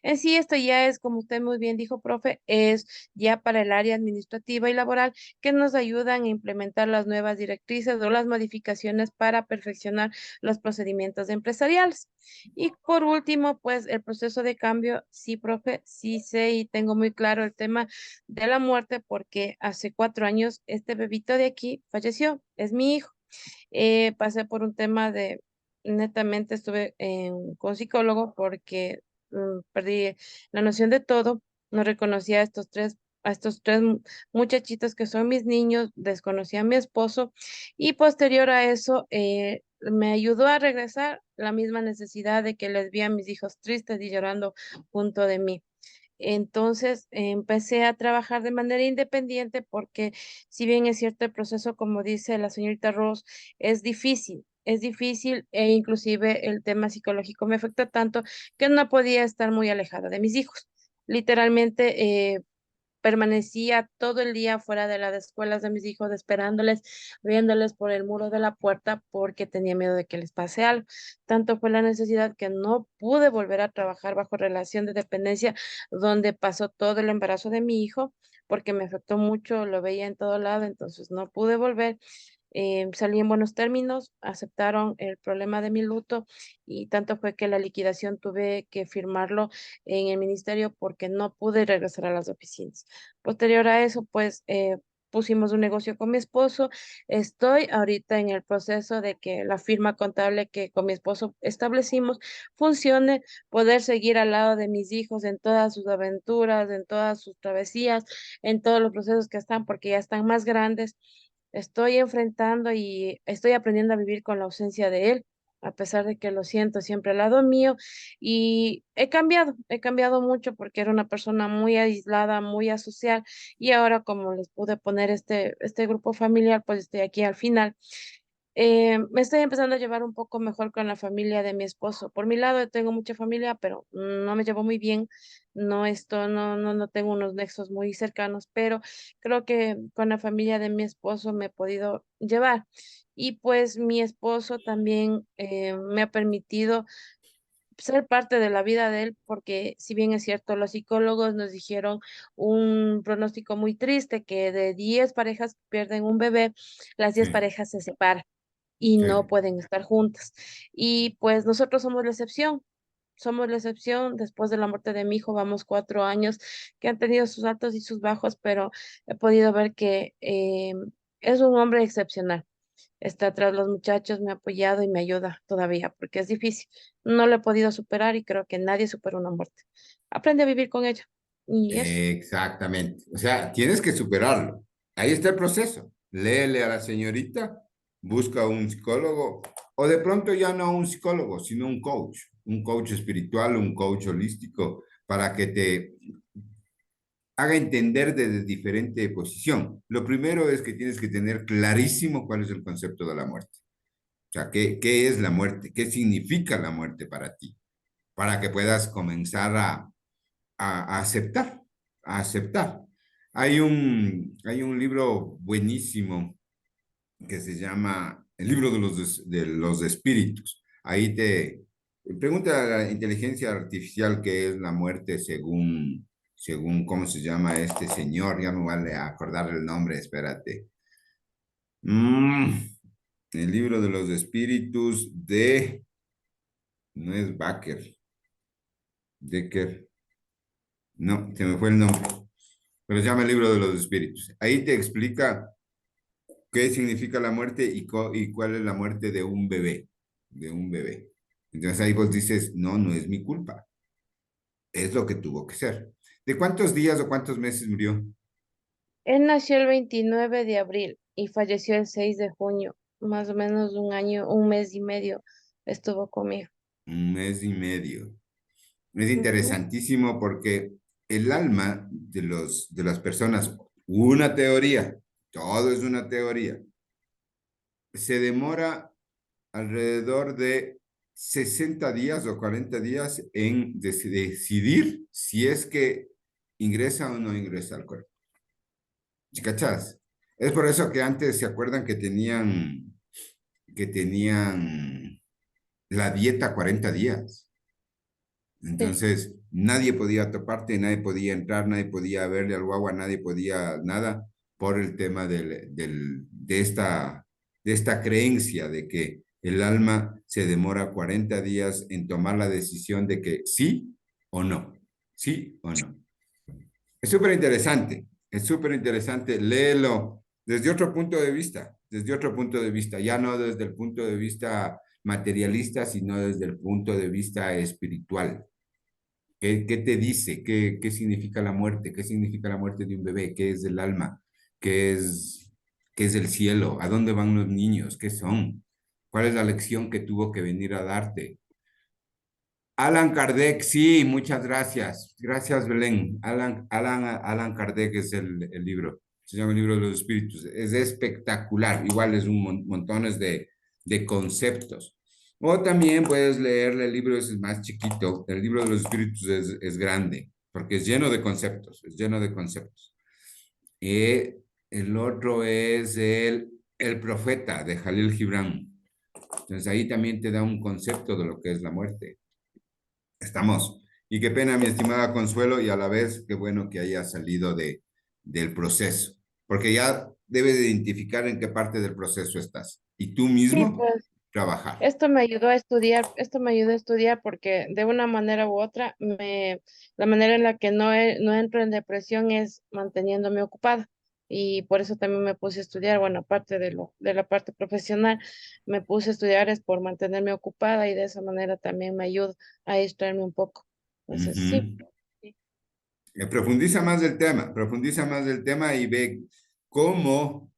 En sí, esto ya es, como usted muy bien dijo, profe, es ya para el área administrativa y laboral que nos ayudan a implementar las nuevas directrices o las modificaciones para perfeccionar los procedimientos empresariales. Y por último, pues el proceso de cambio, sí, profe, sí sé y tengo muy claro el tema de la muerte porque hace 4 años este bebito de aquí falleció, es mi hijo. Pasé por un tema netamente estuve con psicólogo porque perdí la noción de todo, no reconocía a estos tres muchachitos que son mis niños, desconocía a mi esposo y posterior a eso me ayudó a regresar la misma necesidad de que les vi a mis hijos tristes y llorando junto de mí. Entonces empecé a trabajar de manera independiente porque si bien es cierto el proceso, como dice la señorita Ross, es difícil e inclusive el tema psicológico me afectó tanto que no podía estar muy alejada de mis hijos. Literalmente permanecía todo el día fuera de las escuelas de mis hijos, esperándoles, viéndoles por el muro de la puerta porque tenía miedo de que les pase algo. Tanto fue la necesidad que no pude volver a trabajar bajo relación de dependencia, donde pasó todo el embarazo de mi hijo, porque me afectó mucho, lo veía en todo lado, entonces no pude volver. Salí en buenos términos, aceptaron el problema de mi luto y tanto fue que la liquidación tuve que firmarlo en el ministerio porque no pude regresar a las oficinas. Posterior a eso, pues pusimos un negocio con mi esposo. Estoy ahorita en el proceso de que la firma contable que con mi esposo establecimos funcione, poder seguir al lado de mis hijos en todas sus aventuras, en todas sus travesías, en todos los procesos que están, porque ya están más grandes. Estoy enfrentando y estoy aprendiendo a vivir con la ausencia de él, a pesar de que lo siento siempre al lado mío. Y he cambiado mucho porque era una persona muy aislada, muy asocial. Y ahora como les pude poner este grupo familiar, pues estoy aquí al final. Me estoy empezando a llevar un poco mejor con la familia de mi esposo. Por mi lado, tengo mucha familia, pero no me llevo muy bien. No tengo unos nexos muy cercanos, pero creo que con la familia de mi esposo me he podido llevar. Y pues mi esposo también me ha permitido ser parte de la vida de él, porque si bien es cierto, los psicólogos nos dijeron un pronóstico muy triste, que de 10 parejas que pierden un bebé, las 10 Sí, parejas se separan y no sí. pueden estar juntas. Y pues nosotros somos la excepción. Somos la excepción. Después de la muerte de mi hijo, vamos 4 años que han tenido sus altos y sus bajos, pero he podido ver que es un hombre excepcional. Está atrás los muchachos, me ha apoyado y me ayuda todavía, porque es difícil. No lo he podido superar y creo que nadie supera una muerte. Aprende a vivir con ella. Y eso. Exactamente. O sea, tienes que superarlo. Ahí está el proceso. Léele a la señorita, busca un psicólogo, o de pronto ya no un psicólogo, sino un coach espiritual, un coach holístico, para que te haga entender desde diferente posición. Lo primero es que tienes que tener clarísimo cuál es el concepto de la muerte. O sea, qué es la muerte? ¿Qué significa la muerte para ti? Para que puedas comenzar a aceptar, a aceptar. Hay un libro buenísimo que se llama El libro de los espíritus. Ahí te pregunta a la inteligencia artificial qué es la muerte según cómo se llama este señor. Ya me vale a acordar el nombre, espérate. Mm, el libro de los espíritus de, no es Decker, no, se me fue el nombre, pero se llama el libro de los espíritus. Ahí te explica qué significa la muerte y cuál es la muerte de un bebé. Entonces ahí vos dices, no, no es mi culpa, es lo que tuvo que ser. ¿De cuántos días o cuántos meses murió? Él nació el 29 de abril y falleció el 6 de junio. Más o menos un año, un mes y medio estuvo conmigo. Un mes y medio. Es Ujú. interesantísimo porque el alma de las personas, una teoría, todo es una teoría, se demora alrededor de 60 días o 40 días en decidir si es que ingresa o no ingresa al cuerpo. ¿Sí cachas? Es por eso que antes se acuerdan que tenían la dieta 40 días. Sí. Entonces, nadie podía toparte, nadie podía entrar, nadie podía verle al guagua, nadie podía nada por el tema de esta creencia de que el alma se demora 40 días en tomar la decisión de que sí o no, sí o no. Es súper interesante, léelo desde otro punto de vista, desde otro punto de vista, ya no desde el punto de vista materialista, sino desde el punto de vista espiritual. ¿Qué te dice? ¿Qué significa la muerte? ¿Qué significa la muerte de un bebé? ¿Qué es el alma? ¿Qué qué es el cielo? ¿A dónde van los niños? ¿Qué son? ¿Cuál es la lección que tuvo que venir a darte? Alan Kardec, sí, muchas gracias. Gracias, Belén. Alan Kardec es el libro. Se llama el libro de los espíritus. Es espectacular. Igual es montones de conceptos. O también puedes leer el libro, es más chiquito. El libro de los espíritus es grande, porque es lleno de conceptos. Es lleno de conceptos. Y el otro es el profeta de Jalil Gibran. Entonces ahí también te da un concepto de lo que es la muerte. Estamos. Y qué pena, mi estimada Consuelo, y a la vez qué bueno que haya salido del proceso, porque ya debes de identificar en qué parte del proceso estás y tú Sí, mismo pues trabajar. esto me ayudó a estudiar, esto me ayudó a estudiar porque de una manera u otra, la manera en la que no entro en depresión es manteniéndome ocupada. Y por eso también me puse a estudiar, bueno, aparte de la parte profesional, me puse a estudiar es por mantenerme ocupada y de esa manera también me ayuda a distraerme un poco. Entonces, sí. Ujú. Sí, Profundiza más del tema y ve cómo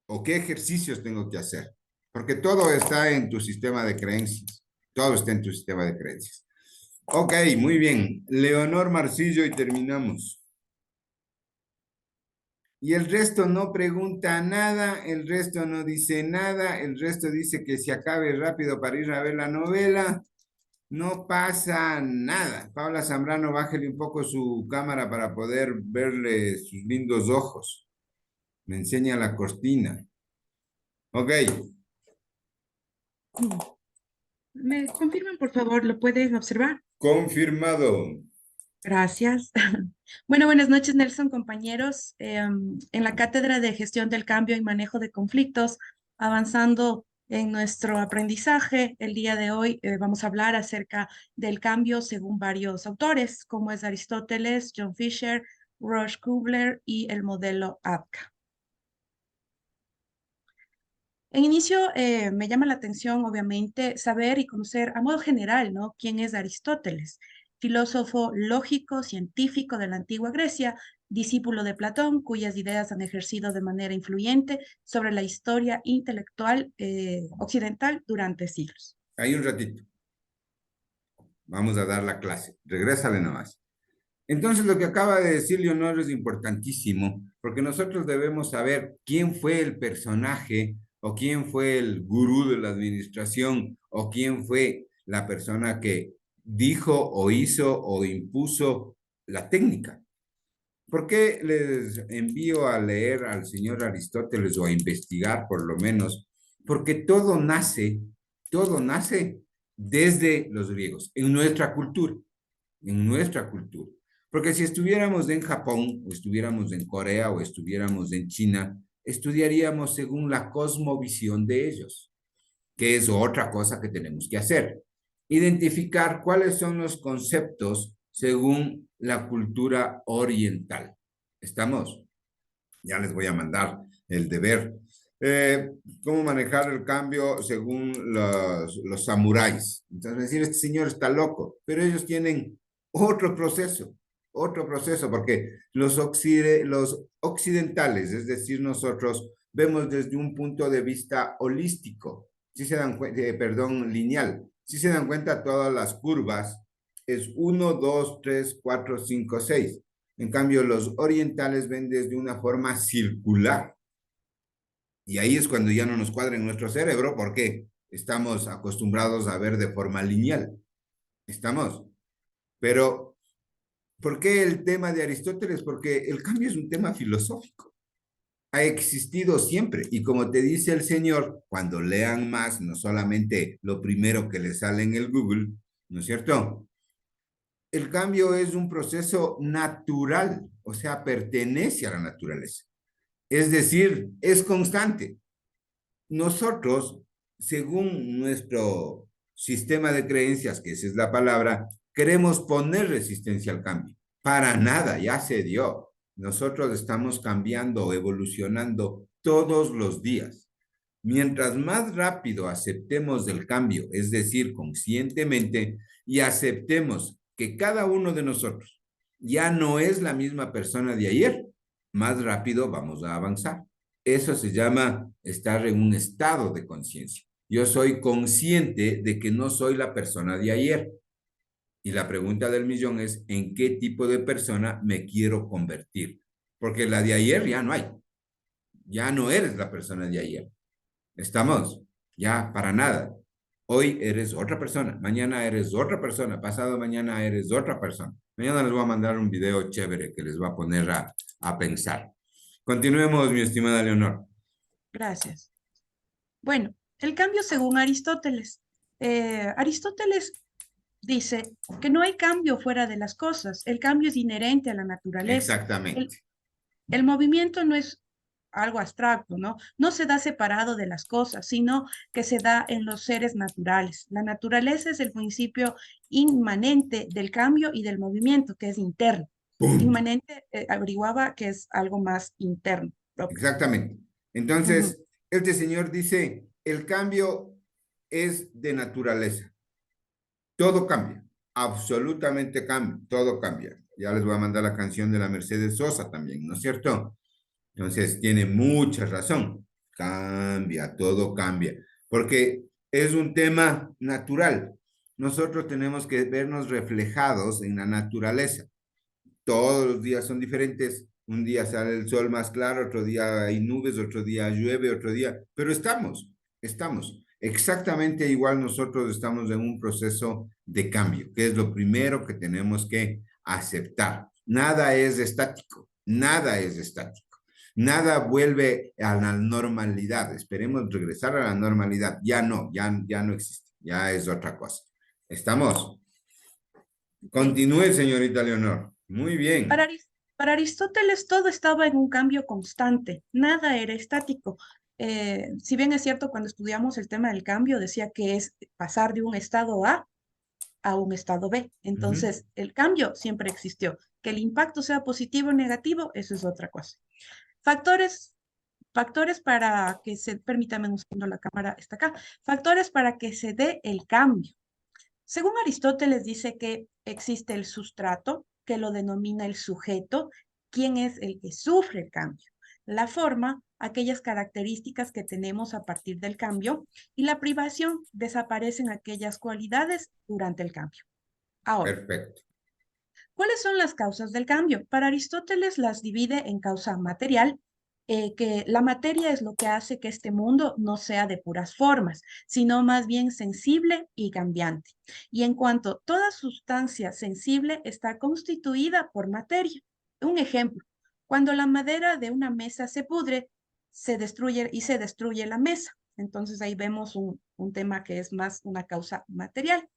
o qué ejercicios tengo que hacer, porque todo está en tu sistema de creencias, todo está en tu sistema de creencias. Ok, muy bien. Leonor Marcillo y terminamos. Y el resto no pregunta nada, el resto no dice nada, el resto dice que se acabe rápido para ir a ver la novela. No pasa nada. Paula Zambrano, bájele un poco su cámara para poder verle sus lindos ojos. Me enseña la cortina. Ok, ¿Me confirman, por favor? ¿Lo pueden observar? confirmado. Gracias. Bueno, buenas noches, Nelson, compañeros. En la Cátedra de Gestión del Cambio y Manejo de Conflictos, avanzando en nuestro aprendizaje, el día de hoy vamos a hablar acerca del cambio según varios autores, como es Aristóteles, John Fisher, Rush Kubler y el modelo ABCA. En inicio, me llama la atención, obviamente, saber y conocer a modo general, ¿no? ¿Quién es Aristóteles? Filósofo lógico, científico de la antigua Grecia, discípulo de Platón, cuyas ideas han ejercido de manera influyente sobre la historia intelectual occidental durante siglos. Ahí un ratito. Vamos a dar la clase. Regrésale nomás. Entonces, lo que acaba de decir Leonor es importantísimo, porque nosotros debemos saber quién fue el personaje o quién fue el gurú de la administración o quién fue la persona que dijo o hizo o impuso la técnica. ¿Por qué les envío a leer al señor Aristóteles o a investigar por lo menos? Porque todo nace desde los griegos, en nuestra cultura, en nuestra cultura. Porque si estuviéramos en Japón, o estuviéramos en Corea, o estuviéramos en China, estudiaríamos según la cosmovisión de ellos, que es otra cosa que tenemos que hacer. Identificar cuáles son los conceptos según la cultura oriental. ¿Estamos? Ya les voy a mandar el deber. ¿Cómo manejar el cambio según los samuráis? Entonces, decir, este señor está loco, pero ellos tienen otro proceso, porque los occidentales, es decir, nosotros vemos desde un punto de vista holístico, si se dan cuenta, perdón, lineal, si se dan cuenta, todas las curvas es 1, 2, 3, 4, 5, 6. En cambio, los orientales ven desde una forma circular. Y ahí es cuando ya no nos cuadra en nuestro cerebro porque estamos acostumbrados a ver de forma lineal. ¿Estamos? Pero, ¿por qué el tema de Aristóteles? Porque el cambio es un tema filosófico. Ha existido siempre. Y como te dice el señor, cuando lean más, no solamente lo primero que les sale en el Google, ¿no es cierto? El cambio es un proceso natural, o sea, pertenece a la naturaleza. Es decir, es constante. Nosotros, según nuestro sistema de creencias, que esa es la palabra, queremos poner resistencia al cambio. Para nada, ya se dio. Nosotros estamos cambiando, evolucionando todos los días. Mientras más rápido aceptemos el cambio, es decir, conscientemente, y aceptemos que cada uno de nosotros ya no es la misma persona de ayer, más rápido vamos a avanzar. Eso se llama estar en un estado de conciencia. Yo soy consciente de que no soy la persona de ayer. Y la pregunta del millón es, ¿en qué tipo de persona me quiero convertir? Porque la de ayer ya no hay. Ya no eres la persona de ayer. ¿Estamos? Ya, para nada. Hoy eres otra persona, mañana eres otra persona, pasado mañana eres otra persona. Mañana les voy a mandar un video chévere que les va a poner a pensar. Continuemos, mi estimada Leonor. Gracias. Bueno, el cambio según Aristóteles. Aristóteles dice que no hay cambio fuera de las cosas. El cambio es inherente a la naturaleza. Exactamente. El movimiento no es algo abstracto, ¿no? No se da separado de las cosas, sino que se da en los seres naturales. La naturaleza es el principio inmanente del cambio y del movimiento, que es interno. ¡Pum! Inmanente, averiguaba que es algo más interno. Propio. Exactamente. Entonces, este señor dice, el cambio es de naturaleza. Todo cambia, absolutamente cambia, todo cambia. Ya les voy a mandar la canción de la Mercedes Sosa también, ¿no es cierto? Entonces, tiene mucha razón. Cambia, todo cambia. Porque es un tema natural. Nosotros tenemos que vernos reflejados en la naturaleza. Todos los días son diferentes. Un día sale el sol más claro, otro día hay nubes, otro día llueve, otro día, pero estamos. Exactamente igual nosotros estamos en un proceso de cambio, que es lo primero que tenemos que aceptar. Nada es estático, nada es estático. Nada vuelve a la normalidad. Esperemos regresar a la normalidad. Ya no existe. Ya es otra cosa. ¿Estamos? Continúe, señorita Leonor. Muy bien. Para Aristóteles todo estaba en un cambio constante, nada era estático. Si bien es cierto, cuando estudiamos el tema del cambio, decía que es pasar de un estado A un estado B. Entonces, el cambio siempre existió. Que el impacto sea positivo o negativo, eso es otra cosa. Factores para que se, permítame un segundo, la cámara está acá. Factores para que se dé el cambio. Según Aristóteles dice que existe el sustrato, que lo denomina el sujeto, quien es el que sufre el cambio. La forma, aquellas características que tenemos a partir del cambio, y la privación, desaparecen aquellas cualidades durante el cambio. Ahora, perfecto. ¿Cuáles son las causas del cambio? Para Aristóteles las divide en causa material, que la materia es lo que hace que este mundo no sea de puras formas, sino más bien sensible y cambiante. Y en cuanto toda sustancia sensible está constituida por materia. Un ejemplo, cuando la madera de una mesa se pudre, se destruye la mesa. Entonces ahí vemos un tema que es más una causa material.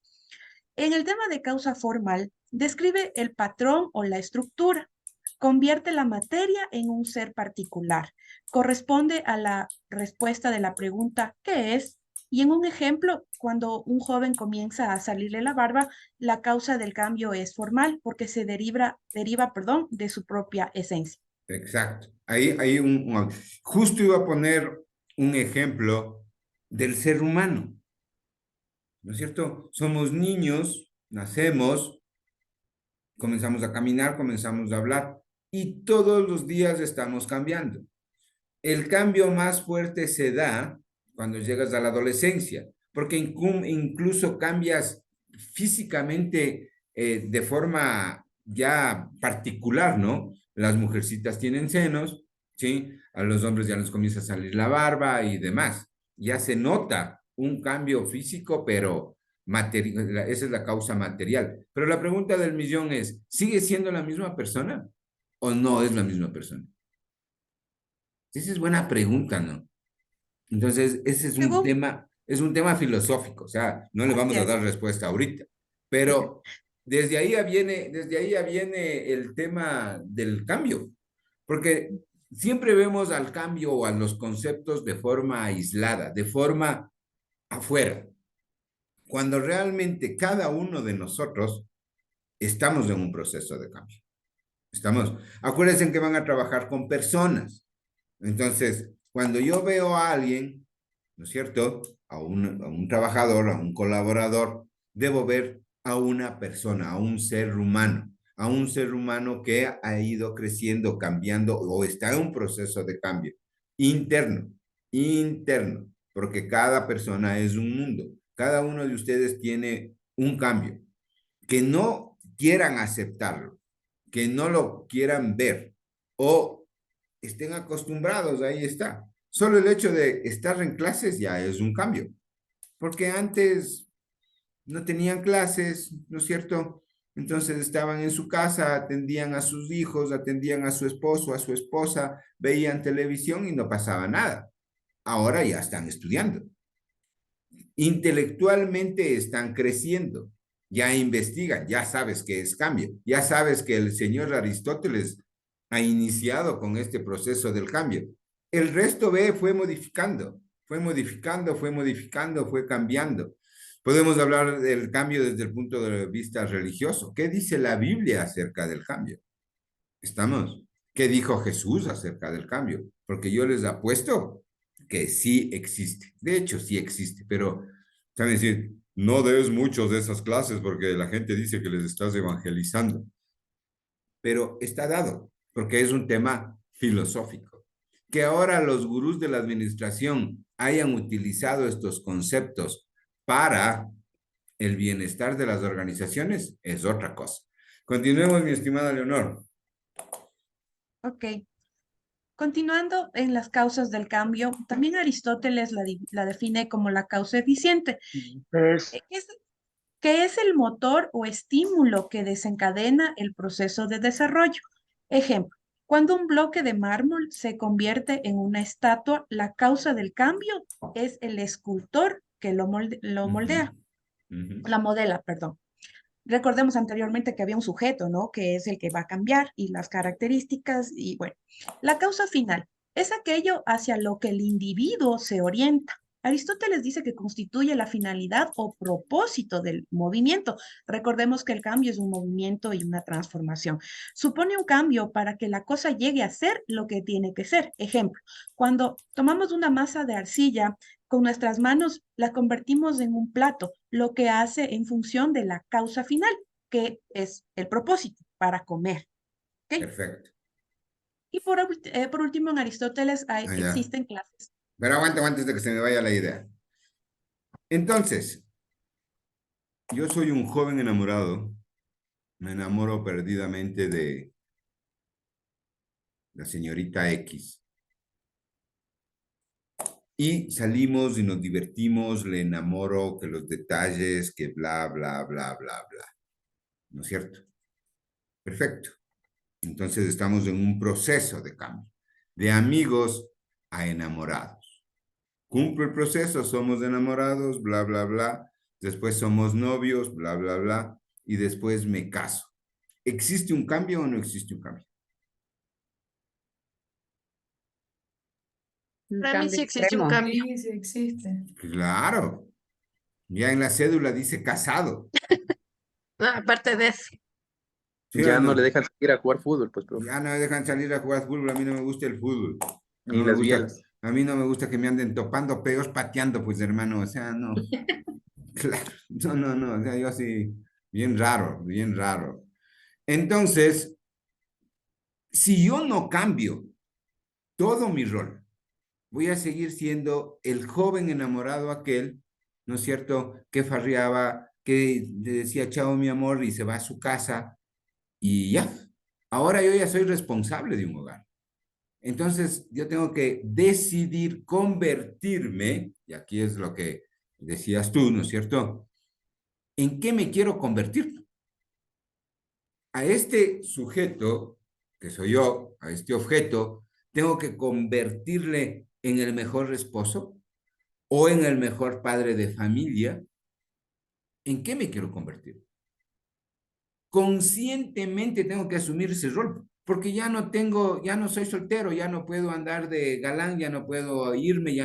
En el tema de causa formal, describe el patrón o la estructura, convierte la materia en un ser particular, corresponde a la respuesta de la pregunta ¿qué es? Y en un ejemplo, cuando un joven comienza a salirle la barba, la causa del cambio es formal porque se deriva de su propia esencia. Exacto. Justo iba a poner un ejemplo del ser humano. ¿No es cierto? Somos niños, nacemos, comenzamos a caminar, comenzamos a hablar y todos los días estamos cambiando. El cambio más fuerte se da cuando llegas a la adolescencia, porque incluso cambias físicamente de forma ya particular, ¿no? Las mujercitas tienen senos, ¿sí? A los hombres ya les comienza a salir la barba y demás. Ya se nota un cambio físico, pero esa es la causa material. Pero la pregunta del millón es, ¿sigue siendo la misma persona o no es la misma persona? Esa es buena pregunta, ¿no? Entonces, ese es un tema filosófico, o sea, no le vamos a dar respuesta ahorita, pero desde ahí ya viene el tema del cambio, porque siempre vemos al cambio o a los conceptos de forma aislada, de forma afuera, cuando realmente cada uno de nosotros estamos en un proceso de cambio. Acuérdense que van a trabajar con personas. Entonces, cuando yo veo a alguien, ¿no es cierto? A un trabajador, a un colaborador, debo ver a una persona, a un ser humano que ha ido creciendo, cambiando o está en un proceso de cambio interno, porque cada persona es un mundo. Cada uno de ustedes tiene un cambio. Que no quieran aceptarlo, que no lo quieran ver o estén acostumbrados, ahí está. Solo el hecho de estar en clases ya es un cambio, porque antes no tenían clases, ¿no es cierto? Entonces estaban en su casa, atendían a sus hijos, atendían a su esposo, a su esposa, veían televisión y no pasaba nada. Ahora ya están estudiando. Intelectualmente están creciendo, ya investigan, ya sabes que es cambio, ya sabes que el señor Aristóteles ha iniciado con este proceso del cambio. El resto fue modificando, fue cambiando. Podemos hablar del cambio desde el punto de vista religioso. ¿Qué dice la Biblia acerca del cambio? ¿Estamos? ¿Qué dijo Jesús acerca del cambio? Porque yo les apuesto que sí existe. De hecho, sí existe, pero saben decir, no des muchos de esas clases porque la gente dice que les estás evangelizando. Pero está dado, porque es un tema filosófico. Que ahora los gurús de la administración hayan utilizado estos conceptos para el bienestar de las organizaciones es otra cosa. Continuemos, mi estimada Leonor. Ok. Continuando en las causas del cambio, también Aristóteles la define como la causa eficiente, que es el motor o estímulo que desencadena el proceso de desarrollo. Ejemplo, cuando un bloque de mármol se convierte en una estatua, la causa del cambio es el escultor que lo moldea, la modela, perdón. Recordemos anteriormente que había un sujeto, ¿no? Que es el que va a cambiar y las características y bueno. La causa final es aquello hacia lo que el individuo se orienta. Aristóteles dice que constituye la finalidad o propósito del movimiento. Recordemos que el cambio es un movimiento y una transformación. Supone un cambio para que la cosa llegue a ser lo que tiene que ser. Ejemplo, cuando tomamos una masa de arcilla, con nuestras manos la convertimos en un plato, lo que hace en función de la causa final, que es el propósito para comer. ¿Okay? Perfecto. Y por último, en Aristóteles Ya. existen clases. Pero aguanta antes de que se me vaya la idea. Entonces, yo soy un joven enamorado, me enamoro perdidamente de la señorita X. Y salimos y nos divertimos, le enamoro, que los detalles, que bla, bla, bla, bla, bla. ¿No es cierto? Perfecto. Entonces estamos en un proceso de cambio, de amigos a enamorados. Cumplo el proceso, somos enamorados, bla, bla, bla. Después somos novios, bla, bla, bla. Y después me caso. ¿Existe un cambio o no existe un cambio? Para mí sí existe un cambio. Sí, sí existe. Claro. Ya en la cédula dice casado. Aparte de eso. ¿Sí o Ya no no? le dejan ir a jugar fútbol, pues, profe. Ya no me dejan salir a jugar fútbol, a mí no me gusta el fútbol. No Ni me las gusta, bielas. a mí no me gusta que me anden topando peos pateando, pues hermano, o sea, no. Claro, no, o sea, yo así, bien raro, bien raro. Entonces, si yo no cambio todo mi rol, voy a seguir siendo el joven enamorado aquel, ¿no es cierto?, que farreaba, que le decía chao mi amor y se va a su casa y ya. Ahora yo ya soy responsable de un hogar. Entonces, yo tengo que decidir convertirme, y aquí es lo que decías tú, ¿no es cierto? ¿En qué me quiero convertir? A este sujeto, que soy yo, a este objeto, tengo que convertirle en el mejor esposo o en el mejor padre de familia. ¿En qué me quiero convertir? Conscientemente tengo que asumir ese rol, porque ya no soy soltero, ya no puedo andar de galán, ya no puedo irme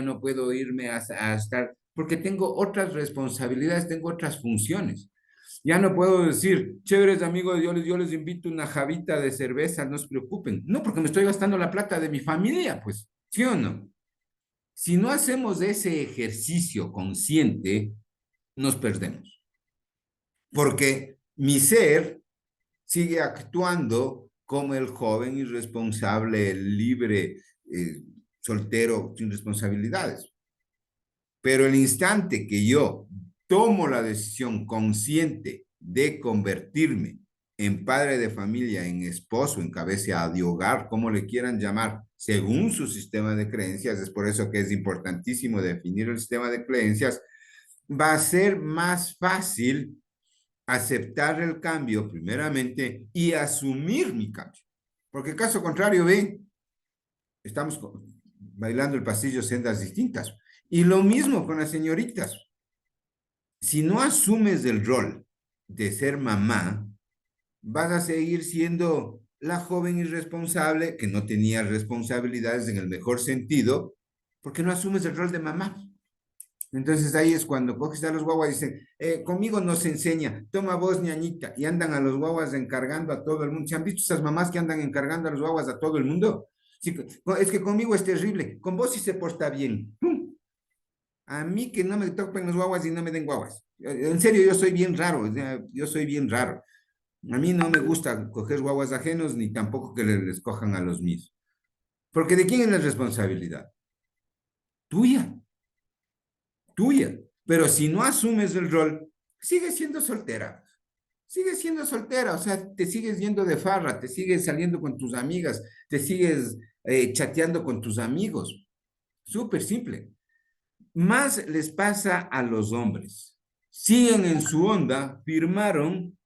a estar, porque tengo otras responsabilidades, tengo otras funciones. Ya no puedo decir, chéveres amigos, yo les invito una jabita de cerveza, no se preocupen. No, porque me estoy gastando la plata de mi familia, pues, ¿sí o no? Si no hacemos ese ejercicio consciente, nos perdemos. Porque mi ser sigue actuando como el joven irresponsable, libre, soltero, sin responsabilidades. Pero el instante que yo tomo la decisión consciente de convertirme en padre de familia, en esposo, en cabeza de hogar, como le quieran llamar, según su sistema de creencias, es por eso que es importantísimo definir el sistema de creencias, va a ser más fácil aceptar el cambio primeramente y asumir mi cambio. Porque caso contrario, ven, estamos bailando el pasillo sendas distintas. Y lo mismo con las señoritas. Si no asumes el rol de ser mamá, vas a seguir siendo la joven irresponsable que no tenía responsabilidades en el mejor sentido, porque no asumes el rol de mamá. Entonces ahí es cuando coges a los guaguas y dicen, conmigo no se enseña, toma vos ñañita, y andan a los guaguas encargando a todo el mundo. ¿Se han visto esas mamás que andan encargando a los guaguas a todo el mundo? Sí, es que conmigo es terrible, con vos sí se porta bien. A mí que no me toquen los guaguas y no me den guaguas. En serio, yo soy bien raro, o sea, yo soy bien raro. A mí no me gusta coger guaguas ajenos ni tampoco que les cojan a los míos. Porque ¿de quién es la responsabilidad? Tuya. Tuya. Pero si no asumes el rol, sigue siendo soltera. sigues siendo soltera, o sea, te sigues yendo de farra, te sigues saliendo con tus amigas, te sigues chateando con tus amigos. Súper simple. Más les pasa a los hombres. Siguen en su onda, firmaron,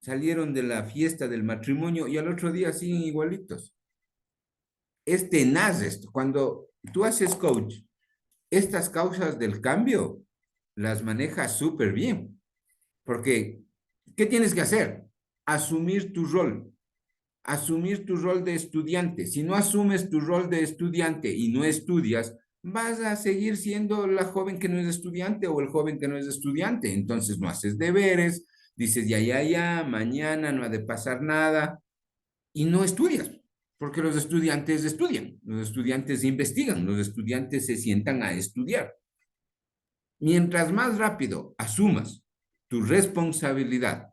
salieron de la fiesta del matrimonio y al otro día siguen igualitos. Es tenaz esto. Cuando tú haces coach, estas causas del cambio las manejas súper bien. Porque, ¿qué tienes que hacer? Asumir tu rol. Asumir tu rol de estudiante. Si no asumes tu rol de estudiante y no estudias, vas a seguir siendo la joven que no es estudiante o el joven que no es estudiante. Entonces no haces deberes, dices ya, mañana no ha de pasar nada y no estudias, porque los estudiantes estudian, los estudiantes investigan, los estudiantes se sientan a estudiar. Mientras más rápido asumas tu responsabilidad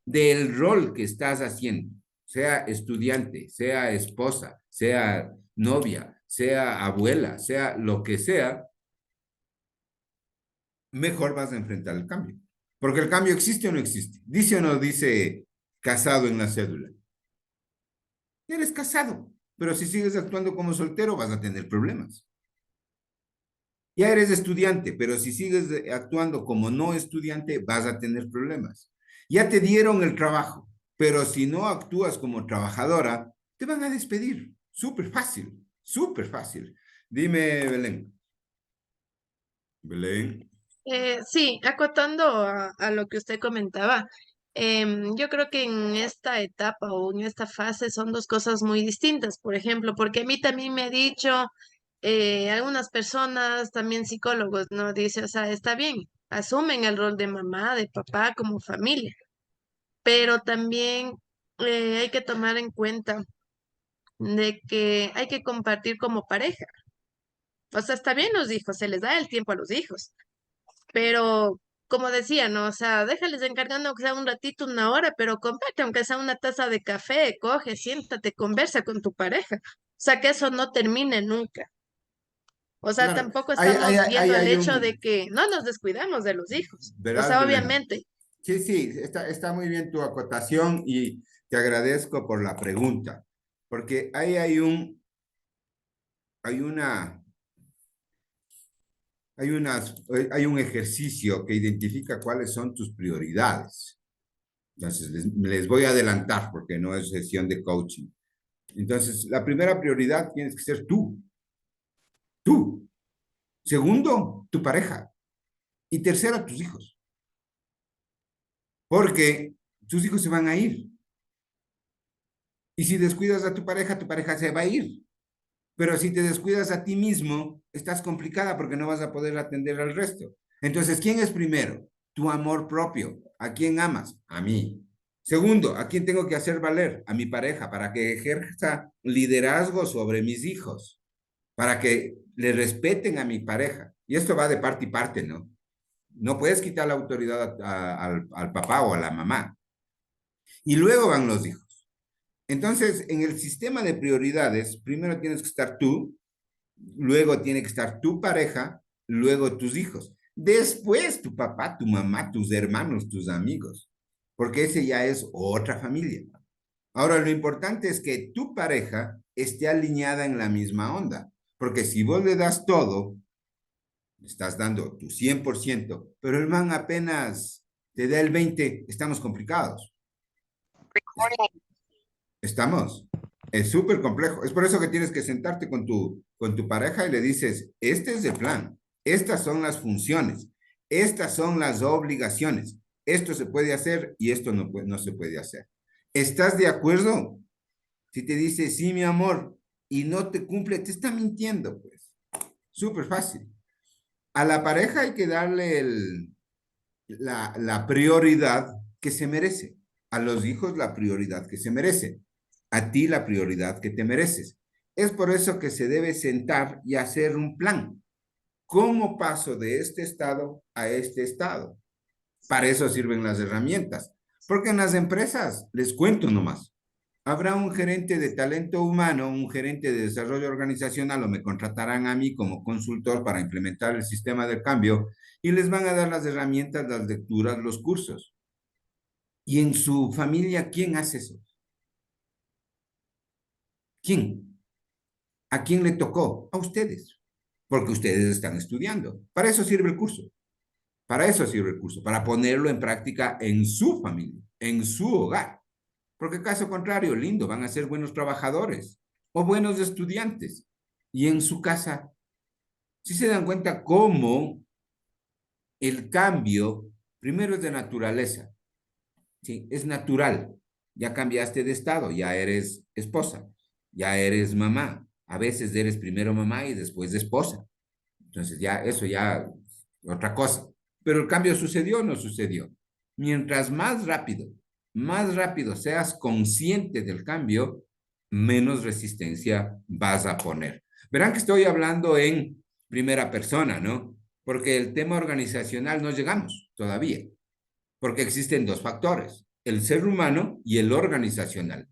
del rol que estás haciendo, sea estudiante, sea esposa, sea novia, sea abuela, sea lo que sea, mejor vas a enfrentar el cambio. Porque el cambio existe o no existe. Dice o no dice casado en la cédula. Eres casado, pero si sigues actuando como soltero vas a tener problemas. Ya eres estudiante, pero si sigues actuando como no estudiante vas a tener problemas. Ya te dieron el trabajo, pero si no actúas como trabajadora, te van a despedir. Súper fácil, súper fácil. Dime, Belén. Belén. Sí, acotando a lo que usted comentaba, yo creo que en esta etapa o en esta fase son dos cosas muy distintas. Por ejemplo, porque a mí también me ha dicho algunas personas, también psicólogos, ¿no? Dice, o sea, está bien, asumen el rol de mamá, de papá como familia, pero también hay que tomar en cuenta de que hay que compartir como pareja. O sea, está bien los hijos, se les da el tiempo a los hijos, pero como decía, ¿no? O sea, déjales encargando aunque sea un ratito, una hora, pero comparte aunque sea una taza de café, coge, siéntate, conversa con tu pareja. O sea, que eso no termine nunca. O sea, Claro, tampoco estamos viendo el hay hecho de un, que no nos descuidamos de los hijos. O verás, sea, Belén. obviamente. Sí, sí, está muy bien tu acotación y te agradezco por la pregunta, porque ahí hay una, hay un ejercicio que identifica cuáles son tus prioridades. Entonces, les voy a adelantar porque no es sesión de coaching. Entonces, la primera prioridad tienes que ser tú, tú. Segundo, tu pareja. Y tercero, tus hijos. Porque tus hijos se van a ir. Y si descuidas a tu pareja se va a ir. Pero si te descuidas a ti mismo, estás complicada porque no vas a poder atender al resto. Entonces, ¿quién es primero? Tu amor propio. ¿A quién amas? A mí. Segundo, ¿a quién tengo que hacer valer? A mi pareja, para que ejerza liderazgo sobre mis hijos, para que le respeten a mi pareja. Y esto va de parte y parte, ¿no? No puedes quitar la autoridad al papá o a la mamá. Y luego van los hijos. Entonces, en el sistema de prioridades, primero tienes que estar tú, luego tiene que estar tu pareja, luego tus hijos. Después tu papá, tu mamá, tus hermanos, tus amigos, porque ese ya es otra familia. Ahora, lo importante es que tu pareja esté alineada en la misma onda, porque si vos le das todo, estás dando tu 100%, pero el man apenas te da el 20%, estamos complicados. Estamos. Es súper complejo. Es por eso que tienes que sentarte con tu pareja y le dices, este es el plan, estas son las funciones, estas son las obligaciones, esto se puede hacer y esto no se puede hacer. ¿Estás de acuerdo? Si te dice, sí, mi amor, y no te cumple, te está mintiendo, pues. Súper fácil. A la pareja hay que darle la prioridad que se merece. A los hijos la prioridad que se merece. A ti la prioridad que te mereces. Es por eso que se debe sentar y hacer un plan. ¿Cómo paso de este estado a este estado? Para eso sirven las herramientas. Porque en las empresas, les cuento nomás, habrá un gerente de talento humano, un gerente de desarrollo organizacional o me contratarán a mí como consultor para implementar el sistema de cambio y les van a dar las herramientas, las lecturas, los cursos. Y en su familia, ¿quién hace eso? ¿Quién? ¿A quién le tocó? A ustedes, porque ustedes están estudiando. Para eso sirve el curso. Para eso sirve el curso, para ponerlo en práctica en su familia, en su hogar. Porque caso contrario, lindo, van a ser buenos trabajadores o buenos estudiantes. Y en su casa, si se dan cuenta cómo el cambio, primero es de naturaleza, ¿sí? Es natural. Ya cambiaste de estado, ya eres esposa, ya eres mamá. A veces eres primero mamá y después esposa. Entonces ya, eso ya, otra cosa. Pero el cambio sucedió o no sucedió. Mientras más rápido seas consciente del cambio, menos resistencia vas a poner. Verán que estoy hablando en primera persona, ¿no? Porque el tema organizacional no llegamos todavía, porque existen dos factores, el ser humano y el organizacional.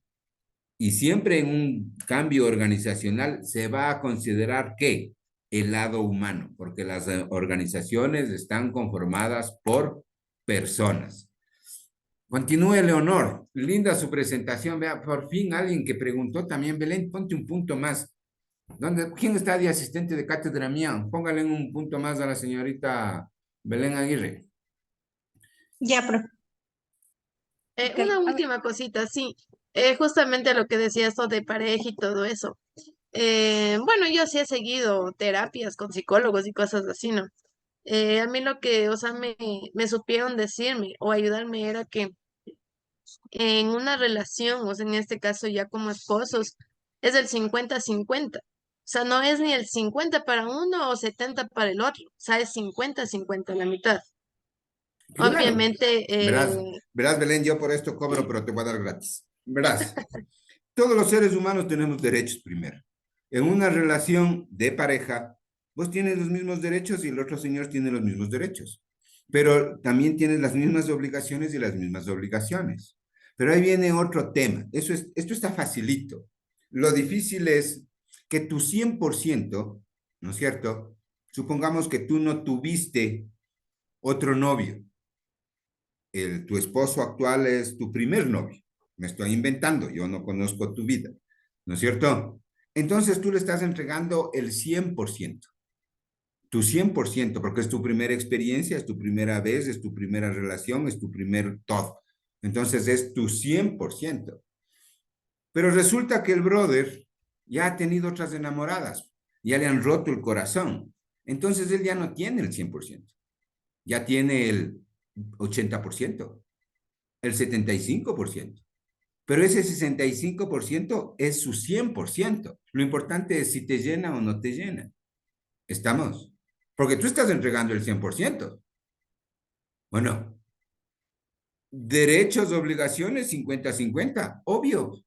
Y siempre en un cambio organizacional se va a considerar que el lado humano, porque las organizaciones están conformadas por personas. Continúe, Leonor. Linda su presentación. Vea, por fin alguien que preguntó también, Belén, ponte un punto más. ¿Quién está de asistente de cátedra mía? Póngale un punto más a la señorita Belén Aguirre. Ya, profe. Ok, Una a ver, última cosita, sí. Justamente lo que decía esto de pareja y todo eso. Bueno, yo sí he seguido terapias con psicólogos y cosas así, ¿no? A mí lo que, o sea, me supieron decirme o ayudarme era que en una relación, o sea, en este caso ya como esposos, es el 50-50. O sea, no es ni el 50 para uno o 70 para el otro. O sea, es 50-50 la mitad. Claro. Obviamente, Verás, Belén, yo por esto cobro, pero te voy a dar gratis. Verás, todos los seres humanos tenemos derechos primero. En una relación de pareja, vos tienes los mismos derechos y el otro señor tiene los mismos derechos. Pero también tienes las mismas obligaciones y las mismas obligaciones. Pero ahí viene otro tema. Esto está facilito. Lo difícil es que tu 100%, ¿no es cierto? Supongamos que tú no tuviste otro novio. Tu esposo actual es tu primer novio. Me estoy inventando, yo no conozco tu vida, ¿no es cierto? Entonces tú le estás entregando el 100%, tu 100%, porque es tu primera experiencia, es tu primera vez, es tu primera relación, es tu primer todo. Entonces es tu 100%. Pero resulta que el brother ya ha tenido otras enamoradas, ya le han roto el corazón. Entonces él ya no tiene el 100%, ya tiene el 80%, el 75%. Pero ese 65% es su 100%. Lo importante es si te llena o no te llena. ¿Estamos? Porque tú estás entregando el 100%. Bueno, derechos, obligaciones, 50-50. Obvio,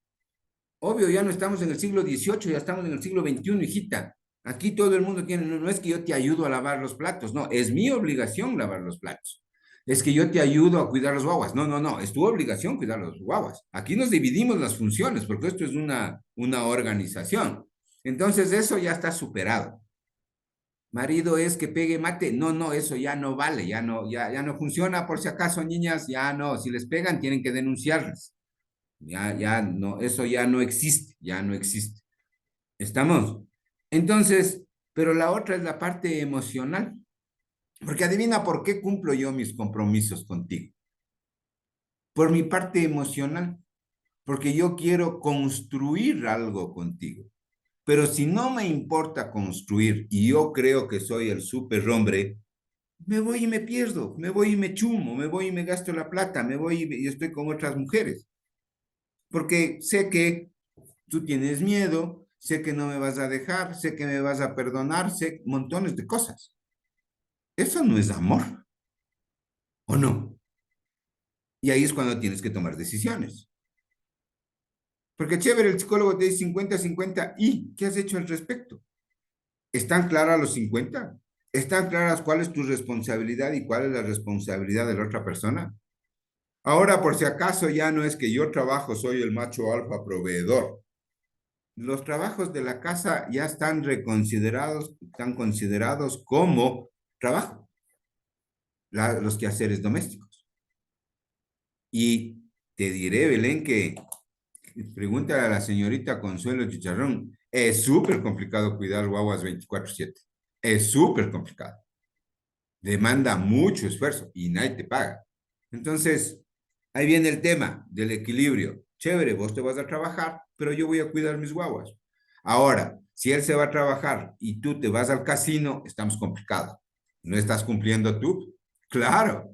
obvio, ya no estamos en el siglo XVIII, ya estamos en el siglo XXI, hijita. Aquí todo el mundo tiene, no es que yo te ayudo a lavar los platos, no, es mi obligación lavar los platos. Es que yo te ayudo a cuidar los guaguas. No, no, no, es tu obligación cuidar los guaguas. Aquí nos dividimos las funciones, porque esto es una organización. Entonces, eso ya está superado. Marido es que pegue mate. No, no, eso ya no vale, ya no funciona. Por si acaso, niñas, ya no. Si les pegan, tienen que denunciarles. Ya no, eso ya no existe, ya no existe. ¿Estamos? Entonces, pero la otra es la parte emocional. Porque adivina por qué cumplo yo mis compromisos contigo. Por mi parte emocional, porque yo quiero construir algo contigo. Pero si no me importa construir y yo creo que soy el superhombre, me voy y me pierdo, me voy y me chumo, me voy y me gasto la plata, me voy y estoy con otras mujeres. Porque sé que tú tienes miedo, sé que no me vas a dejar, sé que me vas a perdonar, sé montones de cosas. Eso no es amor, ¿o no? Y ahí es cuando tienes que tomar decisiones. Porque chévere, el psicólogo te dice 50-50, ¿y qué has hecho al respecto? ¿Están claras los 50? ¿Están claras cuál es tu responsabilidad y cuál es la responsabilidad de la otra persona? Ahora, por si acaso, ya no es que yo trabajo, soy el macho alfa proveedor. Los trabajos de la casa ya están reconsiderados, están considerados como trabajo, los quehaceres domésticos. Y te diré, Belén, que pregúntale a la señorita Consuelo Chicharrón, es súper complicado cuidar guaguas 24/7. Es súper complicado. Demanda mucho esfuerzo y nadie te paga. Entonces, ahí viene el tema del equilibrio. Chévere, vos te vas a trabajar, pero yo voy a cuidar mis guaguas. Ahora, si él se va a trabajar y tú te vas al casino, estamos complicados. ¿No estás cumpliendo tú? Claro.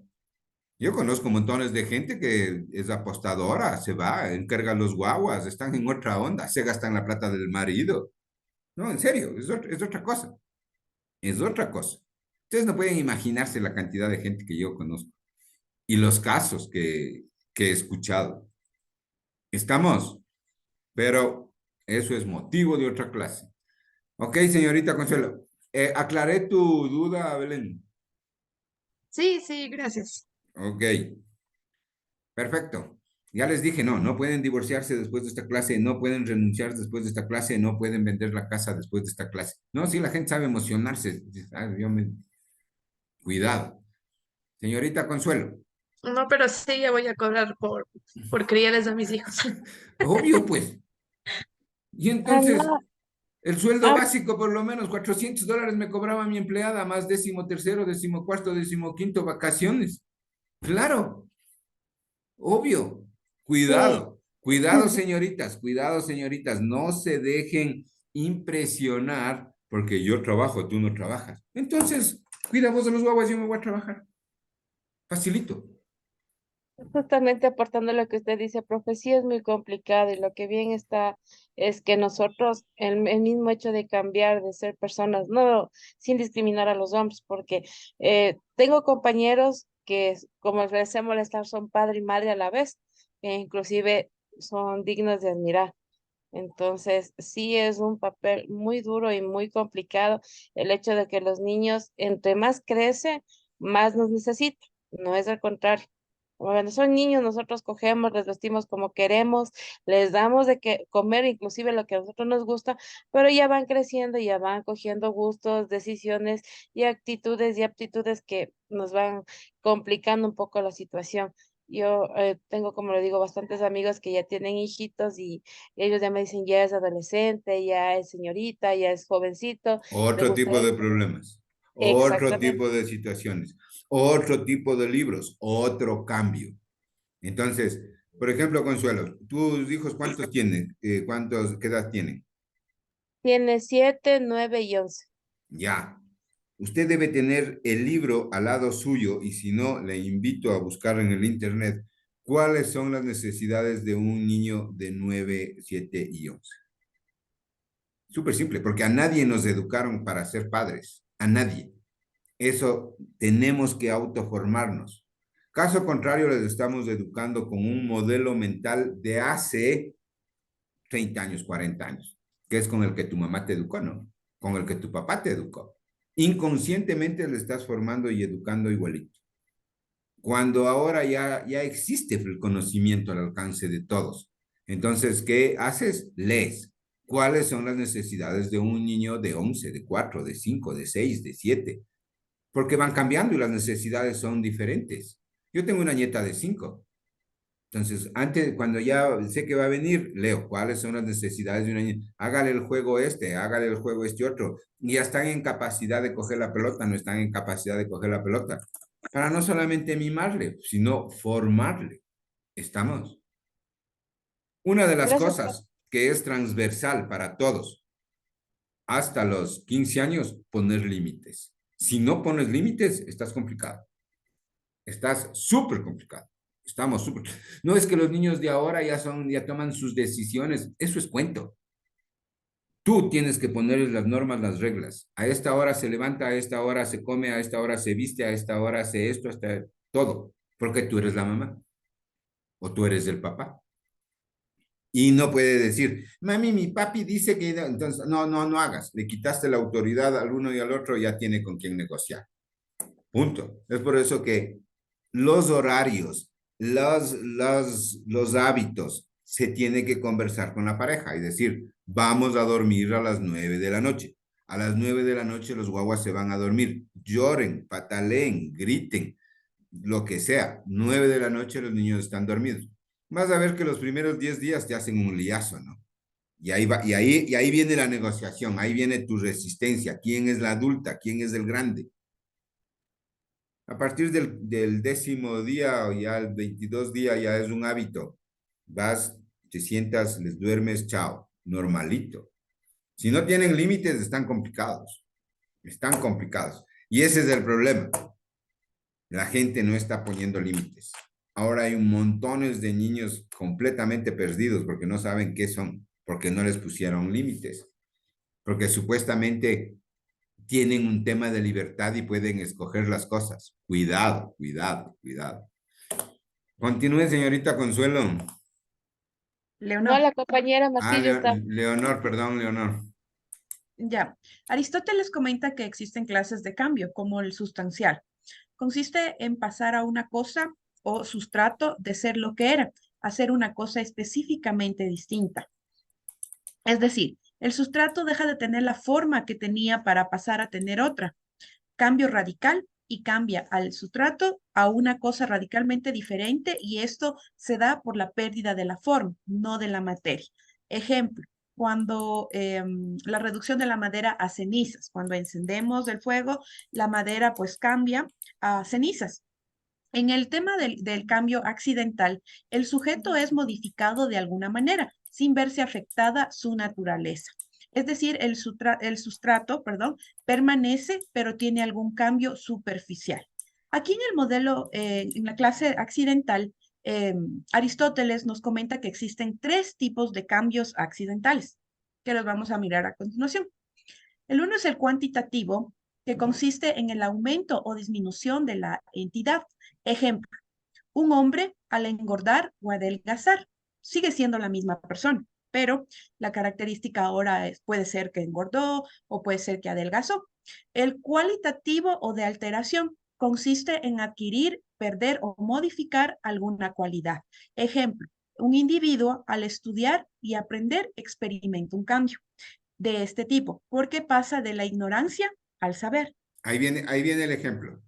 Yo conozco montones de gente que es apostadora, se va, encarga los guaguas, están en otra onda, se gastan la plata del marido. No, en serio, es otra cosa. Es otra cosa. Ustedes no pueden imaginarse la cantidad de gente que yo conozco y los casos que he escuchado. Estamos, pero eso es motivo de otra clase. Ok, señorita Consuelo. Aclaré tu duda, Belén. Sí, sí, gracias. Ok, perfecto. Ya les dije, no, no pueden divorciarse después de esta clase, no pueden renunciar después de esta clase, no pueden vender la casa después de esta clase. No, sí, la gente sabe emocionarse. Cuidado. Señorita Consuelo. No, pero sí, ya voy a cobrar por criarles a mis hijos. Obvio, pues. Y Ah, entonces, no. el sueldo Ah, básico, por lo menos $400 me cobraba mi empleada, más 13º, 14º, 15º, vacaciones. Claro, obvio. sí. Cuidado, señoritas, no se dejen impresionar porque yo trabajo, tú no trabajas. Entonces, cuida vos de los guaguas, yo me voy a trabajar. Facilito. Justamente aportando lo que usted dice, profe, sí es muy complicado y lo que bien está es que nosotros, el mismo hecho de cambiar, de ser personas, no sin discriminar a los hombres, porque tengo compañeros que, como les sé molestar, son padre y madre a la vez, e inclusive son dignos de admirar. Entonces, sí es un papel muy duro y muy complicado el hecho de que los niños, entre más crecen, más nos necesitan, no es al contrario. Cuando son niños, nosotros cogemos, les vestimos como queremos, les damos de que comer, inclusive lo que a nosotros nos gusta, pero ya van creciendo, ya van cogiendo gustos, decisiones y actitudes y aptitudes que nos van complicando un poco la situación. Yo tengo, como le digo, bastantes amigos que ya tienen hijitos y ellos ya me dicen, ya es adolescente, ya es señorita, ya es jovencito, le Otro gusta tipo de esto. problemas, otro Exactamente. tipo de situaciones, otro tipo de libros, otro cambio. Entonces, por ejemplo, Consuelo, tus hijos, ¿cuántos tienen? ¿Qué edad tienen? Tiene 7, 9 y 11. Ya. Usted debe tener el libro al lado suyo y si no, le invito a buscar en el internet cuáles son las necesidades de un niño de 9, 7 y 11. Súper simple, porque a nadie nos educaron para ser padres, a nadie. Eso tenemos que autoformarnos. Caso contrario, les estamos educando con un modelo mental de hace 30 años, 40 años, que es con el que tu mamá te educó, ¿no? Con el que tu papá te educó. Inconscientemente le estás formando y educando igualito. Cuando ahora ya existe el conocimiento al alcance de todos. Entonces, ¿qué haces? Lees. ¿Cuáles son las necesidades de un niño de 11, de 4, de 5, de 6, de 7? Porque van cambiando y las necesidades son diferentes. Yo tengo una nieta de 5. Entonces, antes, cuando ya sé que va a venir, leo cuáles son las necesidades de una niña. Hágale el juego este, hágale el juego este otro. Y ya están en capacidad de coger la pelota, no están en capacidad de coger la pelota. Para no solamente mimarle, sino formarle. ¿Estamos? Una de las Gracias. cosas que es transversal para todos, hasta los 15 años, poner límites. Si no pones límites, estás complicado. Estás súper complicado. Estamos súper. No es que los niños de ahora ya toman sus decisiones. Eso es cuento. Tú tienes que ponerles las normas, las reglas. A esta hora se levanta, a esta hora se come, a esta hora se viste, a esta hora hace esto, hasta todo. Porque tú eres la mamá o tú eres el papá. Y no puede decir, mami, mi papi dice que... Entonces, no hagas. Le quitaste la autoridad al uno y al otro, ya tiene con quién negociar. Punto. Es por eso que los horarios, los hábitos, se tiene que conversar con la pareja y decir, vamos a dormir a las 9 de la noche. A las 9 de la noche los guaguas se van a dormir. Lloren, pataleen, griten, lo que sea. 9 de la noche los niños están dormidos. vas a ver que los primeros 10 días te hacen un liazo, ¿no? Y ahí va, y ahí viene la negociación, ahí viene tu resistencia. ¿Quién es la adulta? ¿Quién es el grande? A partir del 10.º día o ya el 22 día ya es un hábito. Vas, te sientas, les duermes, chao, normalito. Si no tienen límites, están complicados. Están complicados. Y ese es el problema. La gente no está poniendo límites. Ahora hay un montones de niños completamente perdidos porque no saben qué son, porque no les pusieron límites, porque supuestamente tienen un tema de libertad y pueden escoger las cosas. Cuidado, cuidado, cuidado. Continúe, señorita Consuelo. No, Leonor, la compañera Martillo está. Leonor, perdón, Leonor. ya. Aristóteles comenta que existen clases de cambio, como el sustancial. Consiste en pasar a una cosa o sustrato de ser lo que era, a ser una cosa específicamente distinta. Es decir, el sustrato deja de tener la forma que tenía para pasar a tener otra. Cambio radical y cambia al sustrato a una cosa radicalmente diferente y esto se da por la pérdida de la forma, no de la materia. Ejemplo, cuando la reducción de la madera a cenizas, cuando encendemos el fuego, la madera pues cambia a cenizas. En el tema del cambio accidental, el sujeto es modificado de alguna manera, sin verse afectada su naturaleza. Es decir, el sustrato, perdón, permanece, pero tiene algún cambio superficial. Aquí en el modelo, en la clase accidental, Aristóteles nos comenta que existen 3 tipos de cambios accidentales, que los vamos a mirar a continuación. El uno es el cuantitativo, que consiste en el aumento o disminución de la entidad. Ejemplo, un hombre al engordar o adelgazar sigue siendo la misma persona, pero la característica ahora puede ser que engordó o puede ser que adelgazó. El cualitativo o de alteración consiste en adquirir, perder o modificar alguna cualidad. Ejemplo, un individuo al estudiar y aprender experimenta un cambio de este tipo, porque pasa de la ignorancia al saber. Ahí viene el ejemplo.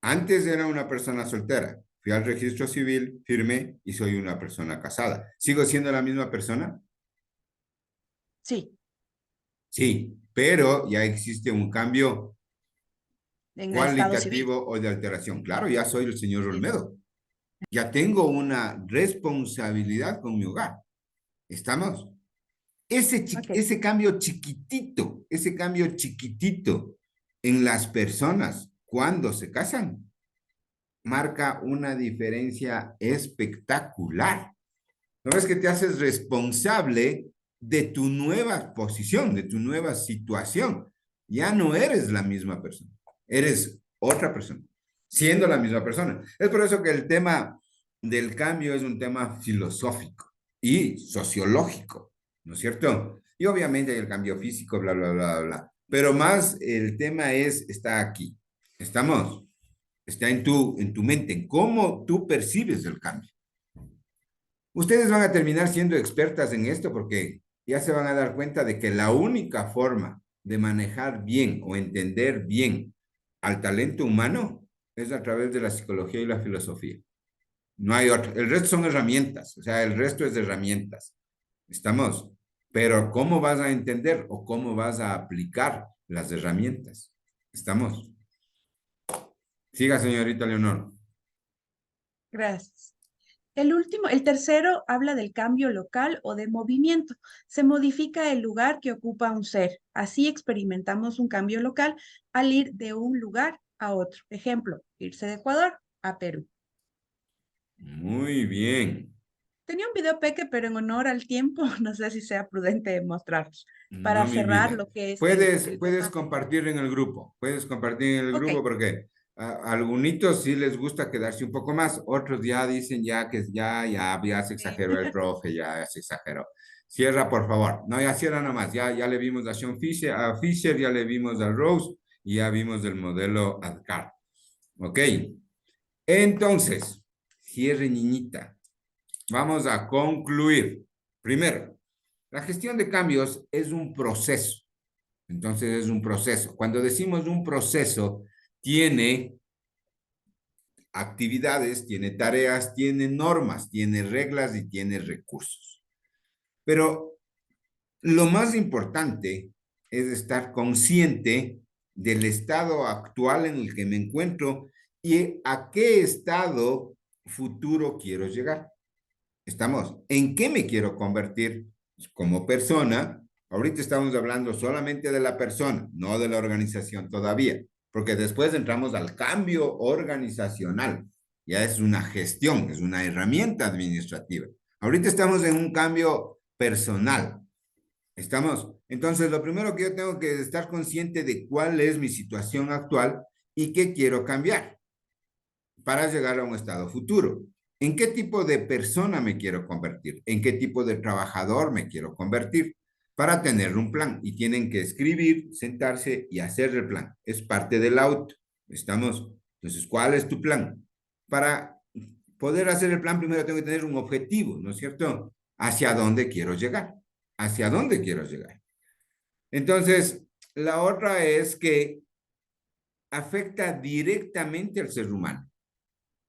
Antes era una persona soltera. Fui al registro civil, firmé y soy una persona casada. ¿Sigo siendo la misma persona? Sí, Sí, pero ya existe un cambio en el estado civil. cualitativo o de alteración. Claro, ya soy el señor Sí. Olmedo. Ya tengo una responsabilidad con mi hogar. ¿Estamos? Ok. Ese cambio chiquitito en las personas cuando se casan, marca una diferencia espectacular. No es que te haces responsable de tu nueva posición, de tu nueva situación. Ya no eres la misma persona, eres otra persona, siendo la misma persona. Es por eso que el tema del cambio es un tema filosófico y sociológico, ¿no es cierto? Y obviamente hay el cambio físico, bla, bla, bla, bla. Pero más el tema está aquí. ¿Estamos? Está en tu mente, en cómo tú percibes el cambio. Ustedes van a terminar siendo expertas en esto porque ya se van a dar cuenta de que la única forma de manejar bien o entender bien al talento humano es a través de la psicología y la filosofía. No hay otro. El resto son herramientas, o sea, el resto es de herramientas. ¿Estamos? Pero ¿cómo vas a entender o cómo vas a aplicar las herramientas? ¿Estamos? Siga, señorita Leonor. Gracias. El tercero habla del cambio local o de movimiento. Se modifica el lugar que ocupa un ser. Así experimentamos un cambio local al ir de un lugar a otro. Ejemplo, irse de Ecuador a Perú. Muy bien. Tenía un video peque, pero en honor al tiempo, no sé si sea prudente mostrarlos para No, mi cerrar vida. lo que es Puedes tema. compartir en el grupo. Puedes compartir en el Ok, grupo porque a algunitos sí les gusta quedarse un poco más. Otros ya dicen ya que ya se sí. exageró el profe, ya se exageró. Cierra, por favor. No, ya cierra nomás. Ya le vimos a Sean Fisher, ya le vimos a Rose y ya vimos el modelo ADCAR. Ok. Entonces, cierre, niñita. Vamos a concluir. Primero, la gestión de cambios es un proceso. Entonces es un proceso. Cuando decimos un proceso, tiene actividades, tiene tareas, tiene normas, tiene reglas y tiene recursos. Pero lo más importante es estar consciente del estado actual en el que me encuentro y a qué estado futuro quiero llegar. ¿Estamos? ¿En qué me quiero convertir como persona? Ahorita estamos hablando solamente de la persona, no de la organización todavía, porque después entramos al cambio organizacional. Ya es una gestión, es una herramienta administrativa. Ahorita estamos en un cambio personal. ¿Estamos? Entonces, lo primero que yo tengo que estar consciente de cuál es mi situación actual y qué quiero cambiar para llegar a un estado futuro. ¿En qué tipo de persona me quiero convertir? ¿En qué tipo de trabajador me quiero convertir? Para tener un plan. Y tienen que escribir, sentarse y hacer el plan. Es parte del auto. ¿Estamos? Entonces, ¿cuál es tu plan? Para poder hacer el plan, primero tengo que tener un objetivo, ¿no es cierto? ¿Hacia dónde quiero llegar? ¿Hacia dónde quiero llegar? Entonces, la otra es que afecta directamente al ser humano,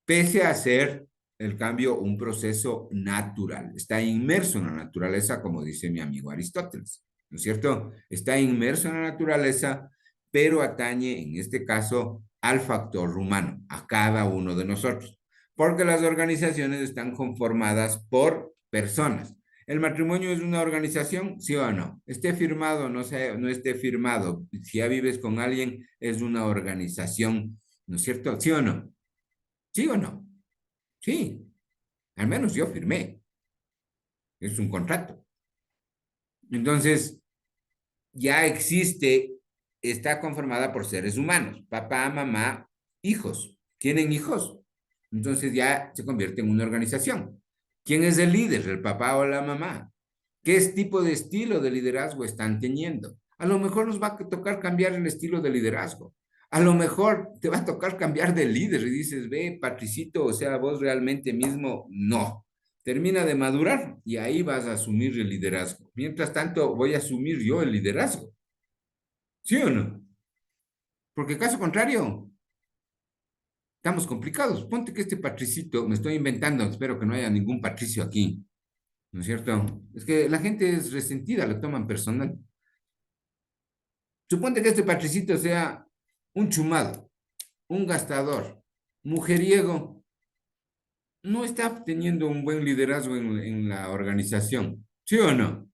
pese a ser el cambio un proceso natural. Está inmerso en la naturaleza, como dice mi amigo Aristóteles, ¿no es cierto? Está inmerso en la naturaleza, pero atañe, en este caso, al factor humano, a cada uno de nosotros, porque las organizaciones están conformadas por personas. ¿El matrimonio es una organización? ¿Sí o no? Esté firmado o no, no esté firmado. Si ya vives con alguien, es una organización, ¿no es cierto? ¿Sí o no? ¿Sí o no? Sí. Al menos yo firmé. Es un contrato. Entonces, ya existe, está conformada por seres humanos. Papá, mamá, hijos. ¿Tienen hijos? Entonces ya se convierte en una organización. ¿Quién es el líder? ¿El papá o la mamá? ¿Qué tipo de estilo de liderazgo están teniendo? A lo mejor nos va a tocar cambiar el estilo de liderazgo. A lo mejor te va a tocar cambiar de líder y dices, ve, Patricito, o sea, vos realmente mismo, no. Termina de madurar y ahí vas a asumir el liderazgo. Mientras tanto, voy a asumir yo el liderazgo. ¿Sí o no? Porque caso contrario, estamos complicados. Ponte que este Patricito, me estoy inventando, espero que no haya ningún Patricio aquí, ¿no es cierto? Es que la gente es resentida, lo toman personal. Suponte que este Patricito sea un chumado, un gastador, mujeriego, no está teniendo un buen liderazgo en la organización, ¿sí o no?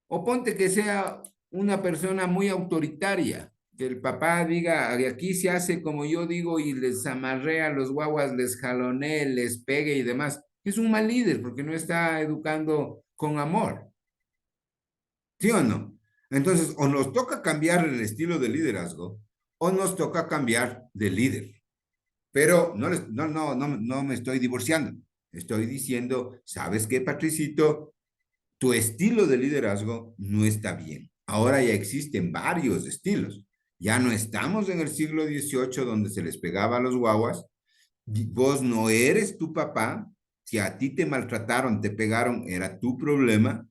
O ponte que sea una persona muy autoritaria, que el papá diga, aquí se hace como yo digo y les amarrea a los guaguas, les jalonee, les pegue y demás. Es un mal líder porque no está educando con amor. ¿Sí o no? Entonces, o nos toca cambiar el estilo de liderazgo o nos toca cambiar de líder. Pero no me estoy divorciando. Estoy diciendo, ¿sabes qué, Patricito? Tu estilo de liderazgo no está bien. Ahora ya existen varios estilos. Ya no estamos en el siglo XVIII donde se les pegaba a los guaguas. Vos no eres tu papá. Si a ti te maltrataron, te pegaron, era tu problema.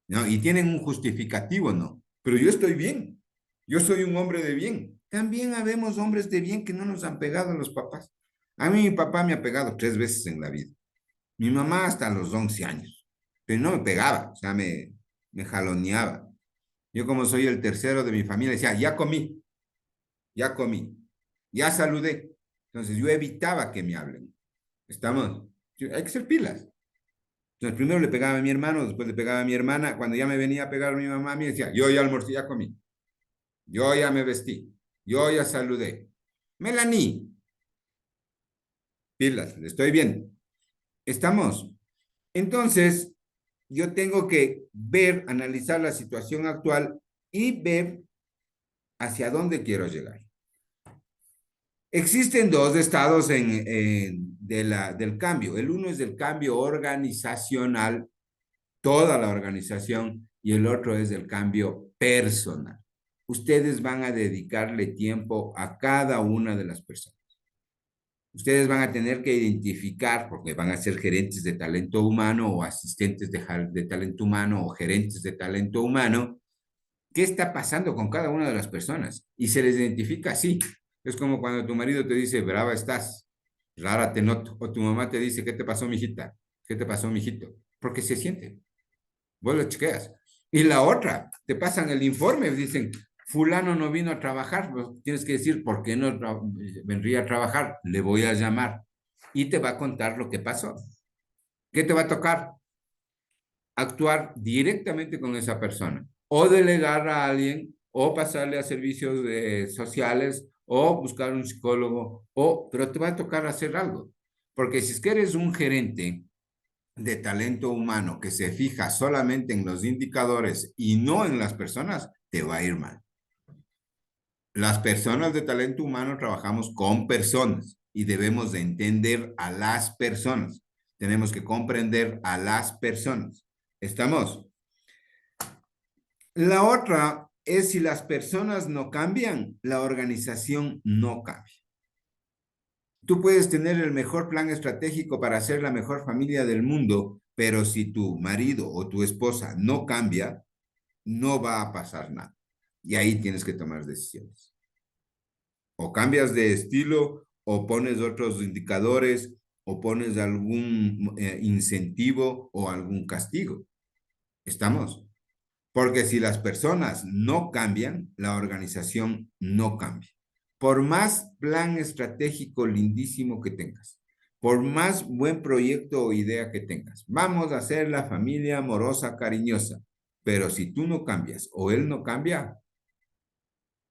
¿No? Y tienen un justificativo, ¿no? Pero yo estoy bien. Yo soy un hombre de bien. También habemos hombres de bien que no nos han pegado los papás. A mí mi papá me ha pegado 3 veces en la vida. Mi mamá hasta los 11 años. Pero no me pegaba, o sea, me jaloneaba. Yo como soy el tercero de mi familia, decía, ya comí, ya saludé. Entonces yo evitaba que me hablen. ¿Estamos? Hay que ser pilas. Entonces primero le pegaba a mi hermano, después le pegaba a mi hermana. Cuando ya me venía a pegar mi mamá, me decía, yo ya almorcé, ya comí. Yo ya me vestí. Yo ya saludé. Melanie. Pilas, le estoy viendo. ¿Estamos? Entonces, yo tengo que ver, analizar la situación actual y ver hacia dónde quiero llegar. Existen 2 estados del cambio. El uno es el cambio organizacional, toda la organización, y el otro es el cambio personal. Ustedes van a dedicarle tiempo a cada una de las personas. Ustedes van a tener que identificar, porque van a ser gerentes de talento humano o asistentes de talento humano o gerentes de talento humano, qué está pasando con cada una de las personas. Y se les identifica así. Es como cuando tu marido te dice, brava estás, rara te noto. O tu mamá te dice, ¿qué te pasó, mijita? ¿Qué te pasó, mijito? Porque se siente. Vos lo chequeas. Y la otra, te pasan el informe, dicen, fulano no vino a trabajar. Pues tienes que decir, ¿por qué no vendría a trabajar? Le voy a llamar. Y te va a contar lo que pasó. ¿Qué te va a tocar? Actuar directamente con esa persona. O delegar a alguien, o pasarle a servicios sociales, o buscar un psicólogo, pero te va a tocar hacer algo. Porque si es que eres un gerente de talento humano que se fija solamente en los indicadores y no en las personas, te va a ir mal. Las personas de talento humano trabajamos con personas y debemos de entender a las personas. Tenemos que comprender a las personas. ¿Estamos? La otra es si las personas no cambian, la organización no cambia. Tú puedes tener el mejor plan estratégico para ser la mejor familia del mundo, pero si tu marido o tu esposa no cambia, no va a pasar nada. Y ahí tienes que tomar decisiones. O cambias de estilo, o pones otros indicadores, o pones algún incentivo o algún castigo. ¿Estamos? Porque si las personas no cambian, la organización no cambia. Por más plan estratégico lindísimo que tengas, por más buen proyecto o idea que tengas, vamos a ser la familia amorosa, cariñosa, pero si tú no cambias o él no cambia,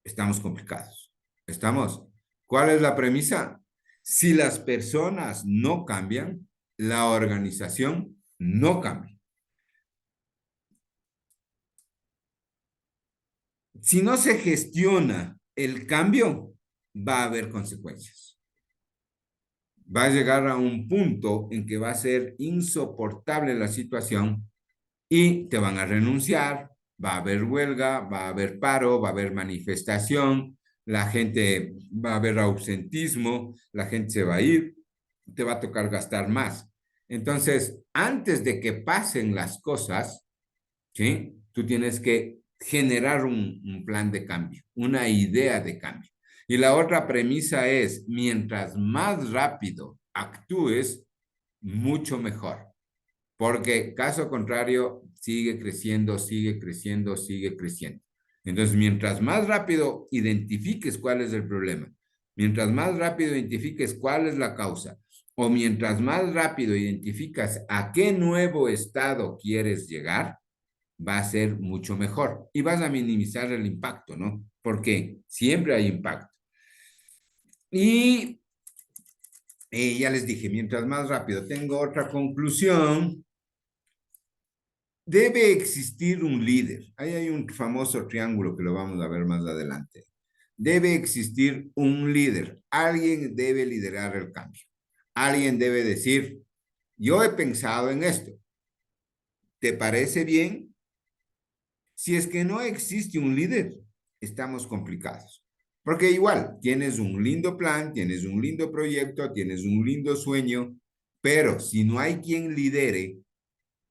estamos complicados. ¿Estamos? ¿Cuál es la premisa? Si las personas no cambian, la organización no cambia. Si no se gestiona el cambio, va a haber consecuencias. Va a llegar a un punto en que va a ser insoportable la situación y te van a renunciar, va a haber huelga, va a haber paro, va a haber manifestación, la gente va a haber ausentismo, la gente se va a ir, te va a tocar gastar más. Entonces, antes de que pasen las cosas, ¿sí? Tú tienes que generar un plan de cambio, una idea de cambio. Y la otra premisa es, mientras más rápido actúes, mucho mejor. Porque caso contrario, sigue creciendo, sigue creciendo, sigue creciendo. Entonces, mientras más rápido identifiques cuál es el problema, mientras más rápido identifiques cuál es la causa, o mientras más rápido identificas a qué nuevo estado quieres llegar, va a ser mucho mejor y vas a minimizar el impacto, ¿no? Porque siempre hay impacto. Y ya les dije, mientras más rápido. Tengo otra conclusión. Debe existir un líder. Ahí hay un famoso triángulo que lo vamos a ver más adelante. Debe existir un líder. Alguien debe liderar el cambio. Alguien debe decir, yo he pensado en esto. ¿Te parece bien? Si es que no existe un líder, estamos complicados. Porque igual, tienes un lindo plan, tienes un lindo proyecto, tienes un lindo sueño, pero si no hay quien lidere,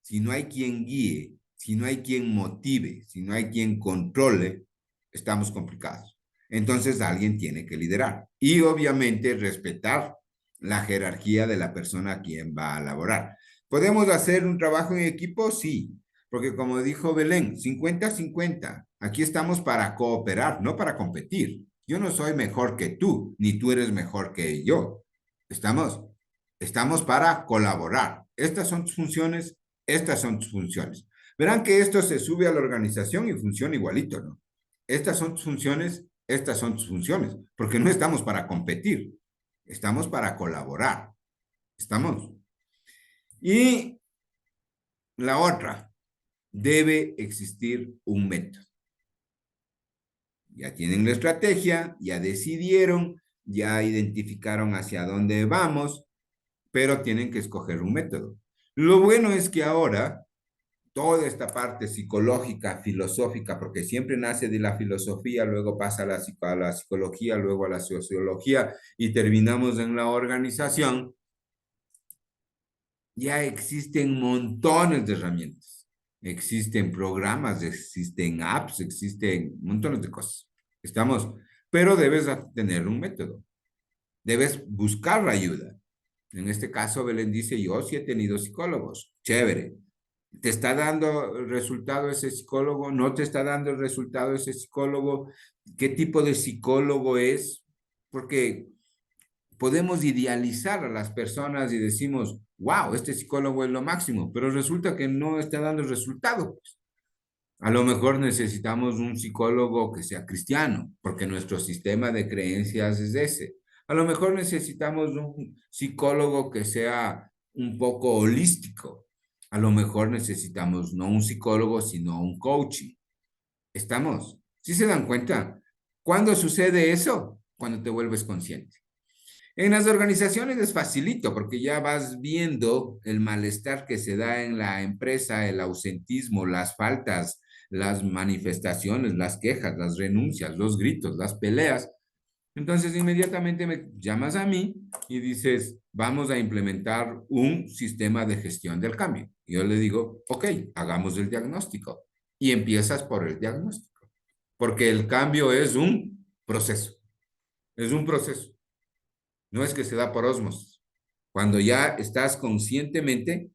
si no hay quien guíe, si no hay quien motive, si no hay quien controle, estamos complicados. Entonces alguien tiene que liderar y obviamente respetar la jerarquía de la persona a quien va a laborar. ¿Podemos hacer un trabajo en equipo? Sí, porque como dijo Belén, 50-50. Aquí estamos para cooperar, no para competir. Yo no soy mejor que tú, ni tú eres mejor que yo. ¿Estamos? Estamos para colaborar. Estas son tus funciones, estas son tus funciones. Verán que esto se sube a la organización y funciona igualito, ¿no? Estas son tus funciones, estas son tus funciones, porque no estamos para competir, estamos para colaborar. ¿Estamos? Y la otra, debe existir un método. Ya tienen la estrategia, ya decidieron, ya identificaron hacia dónde vamos, pero tienen que escoger un método. Lo bueno es que ahora toda esta parte psicológica, filosófica, porque siempre nace de la filosofía, luego pasa a la psicología, luego a la sociología y terminamos en la organización, ya existen montones de herramientas. Existen programas, existen apps, existen montones de cosas. ¿Estamos? pero debes tener un método. Debes buscar ayuda. En este caso, Belén dice, yo sí he tenido psicólogos. Chévere. ¿Te está dando el resultado ese psicólogo? ¿No te está dando el resultado ese psicólogo? ¿Qué tipo de psicólogo es? Porque podemos idealizar a las personas y decimos, wow, este psicólogo es lo máximo, pero resulta que no está dando el resultado. A lo mejor necesitamos un psicólogo que sea cristiano, porque nuestro sistema de creencias es ese. A lo mejor necesitamos un psicólogo que sea un poco holístico. A lo mejor necesitamos no un psicólogo, sino un coaching. ¿Estamos? ¿Sí se dan cuenta? ¿Cuándo sucede eso? Cuando te vuelves consciente. En las organizaciones es facilito porque ya vas viendo el malestar que se da en la empresa, el ausentismo, las faltas, las manifestaciones, las quejas, las renuncias, los gritos, las peleas. Entonces inmediatamente me llamas a mí y dices, vamos a implementar un sistema de gestión del cambio. Y yo le digo, ok, hagamos el diagnóstico. Y empiezas por el diagnóstico. Porque el cambio es un proceso. Es un proceso. No es que se da por osmosis. Cuando ya estás conscientemente,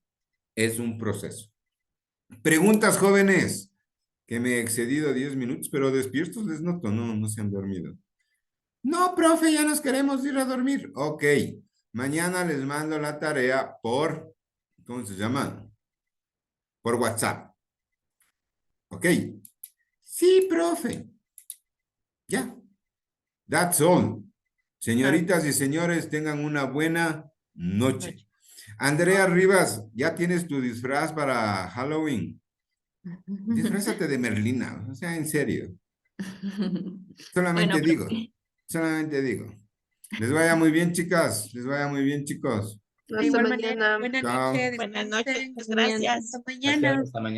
es un proceso. Preguntas, jóvenes, que me he excedido 10 minutos, pero despiertos les noto, no se han dormido. No, profe, ya nos queremos ir a dormir. Ok, mañana les mando la tarea por, ¿cómo se llama? Por WhatsApp. Ok. Sí, profe. Ya. That's all. Señoritas y señores, tengan una buena noche. Andrea Rivas, ¿ya tienes tu disfraz para Halloween? Disfrázate de Merlina, o sea, en serio. Solamente Bueno, digo, profe. solamente digo. Les vaya muy bien, chicas. Les vaya muy bien, chicos. De Hasta igual manera, mañana. buena Chao. noche, Buenas noches, descansen, gracias. hasta mañana. Hasta mañana.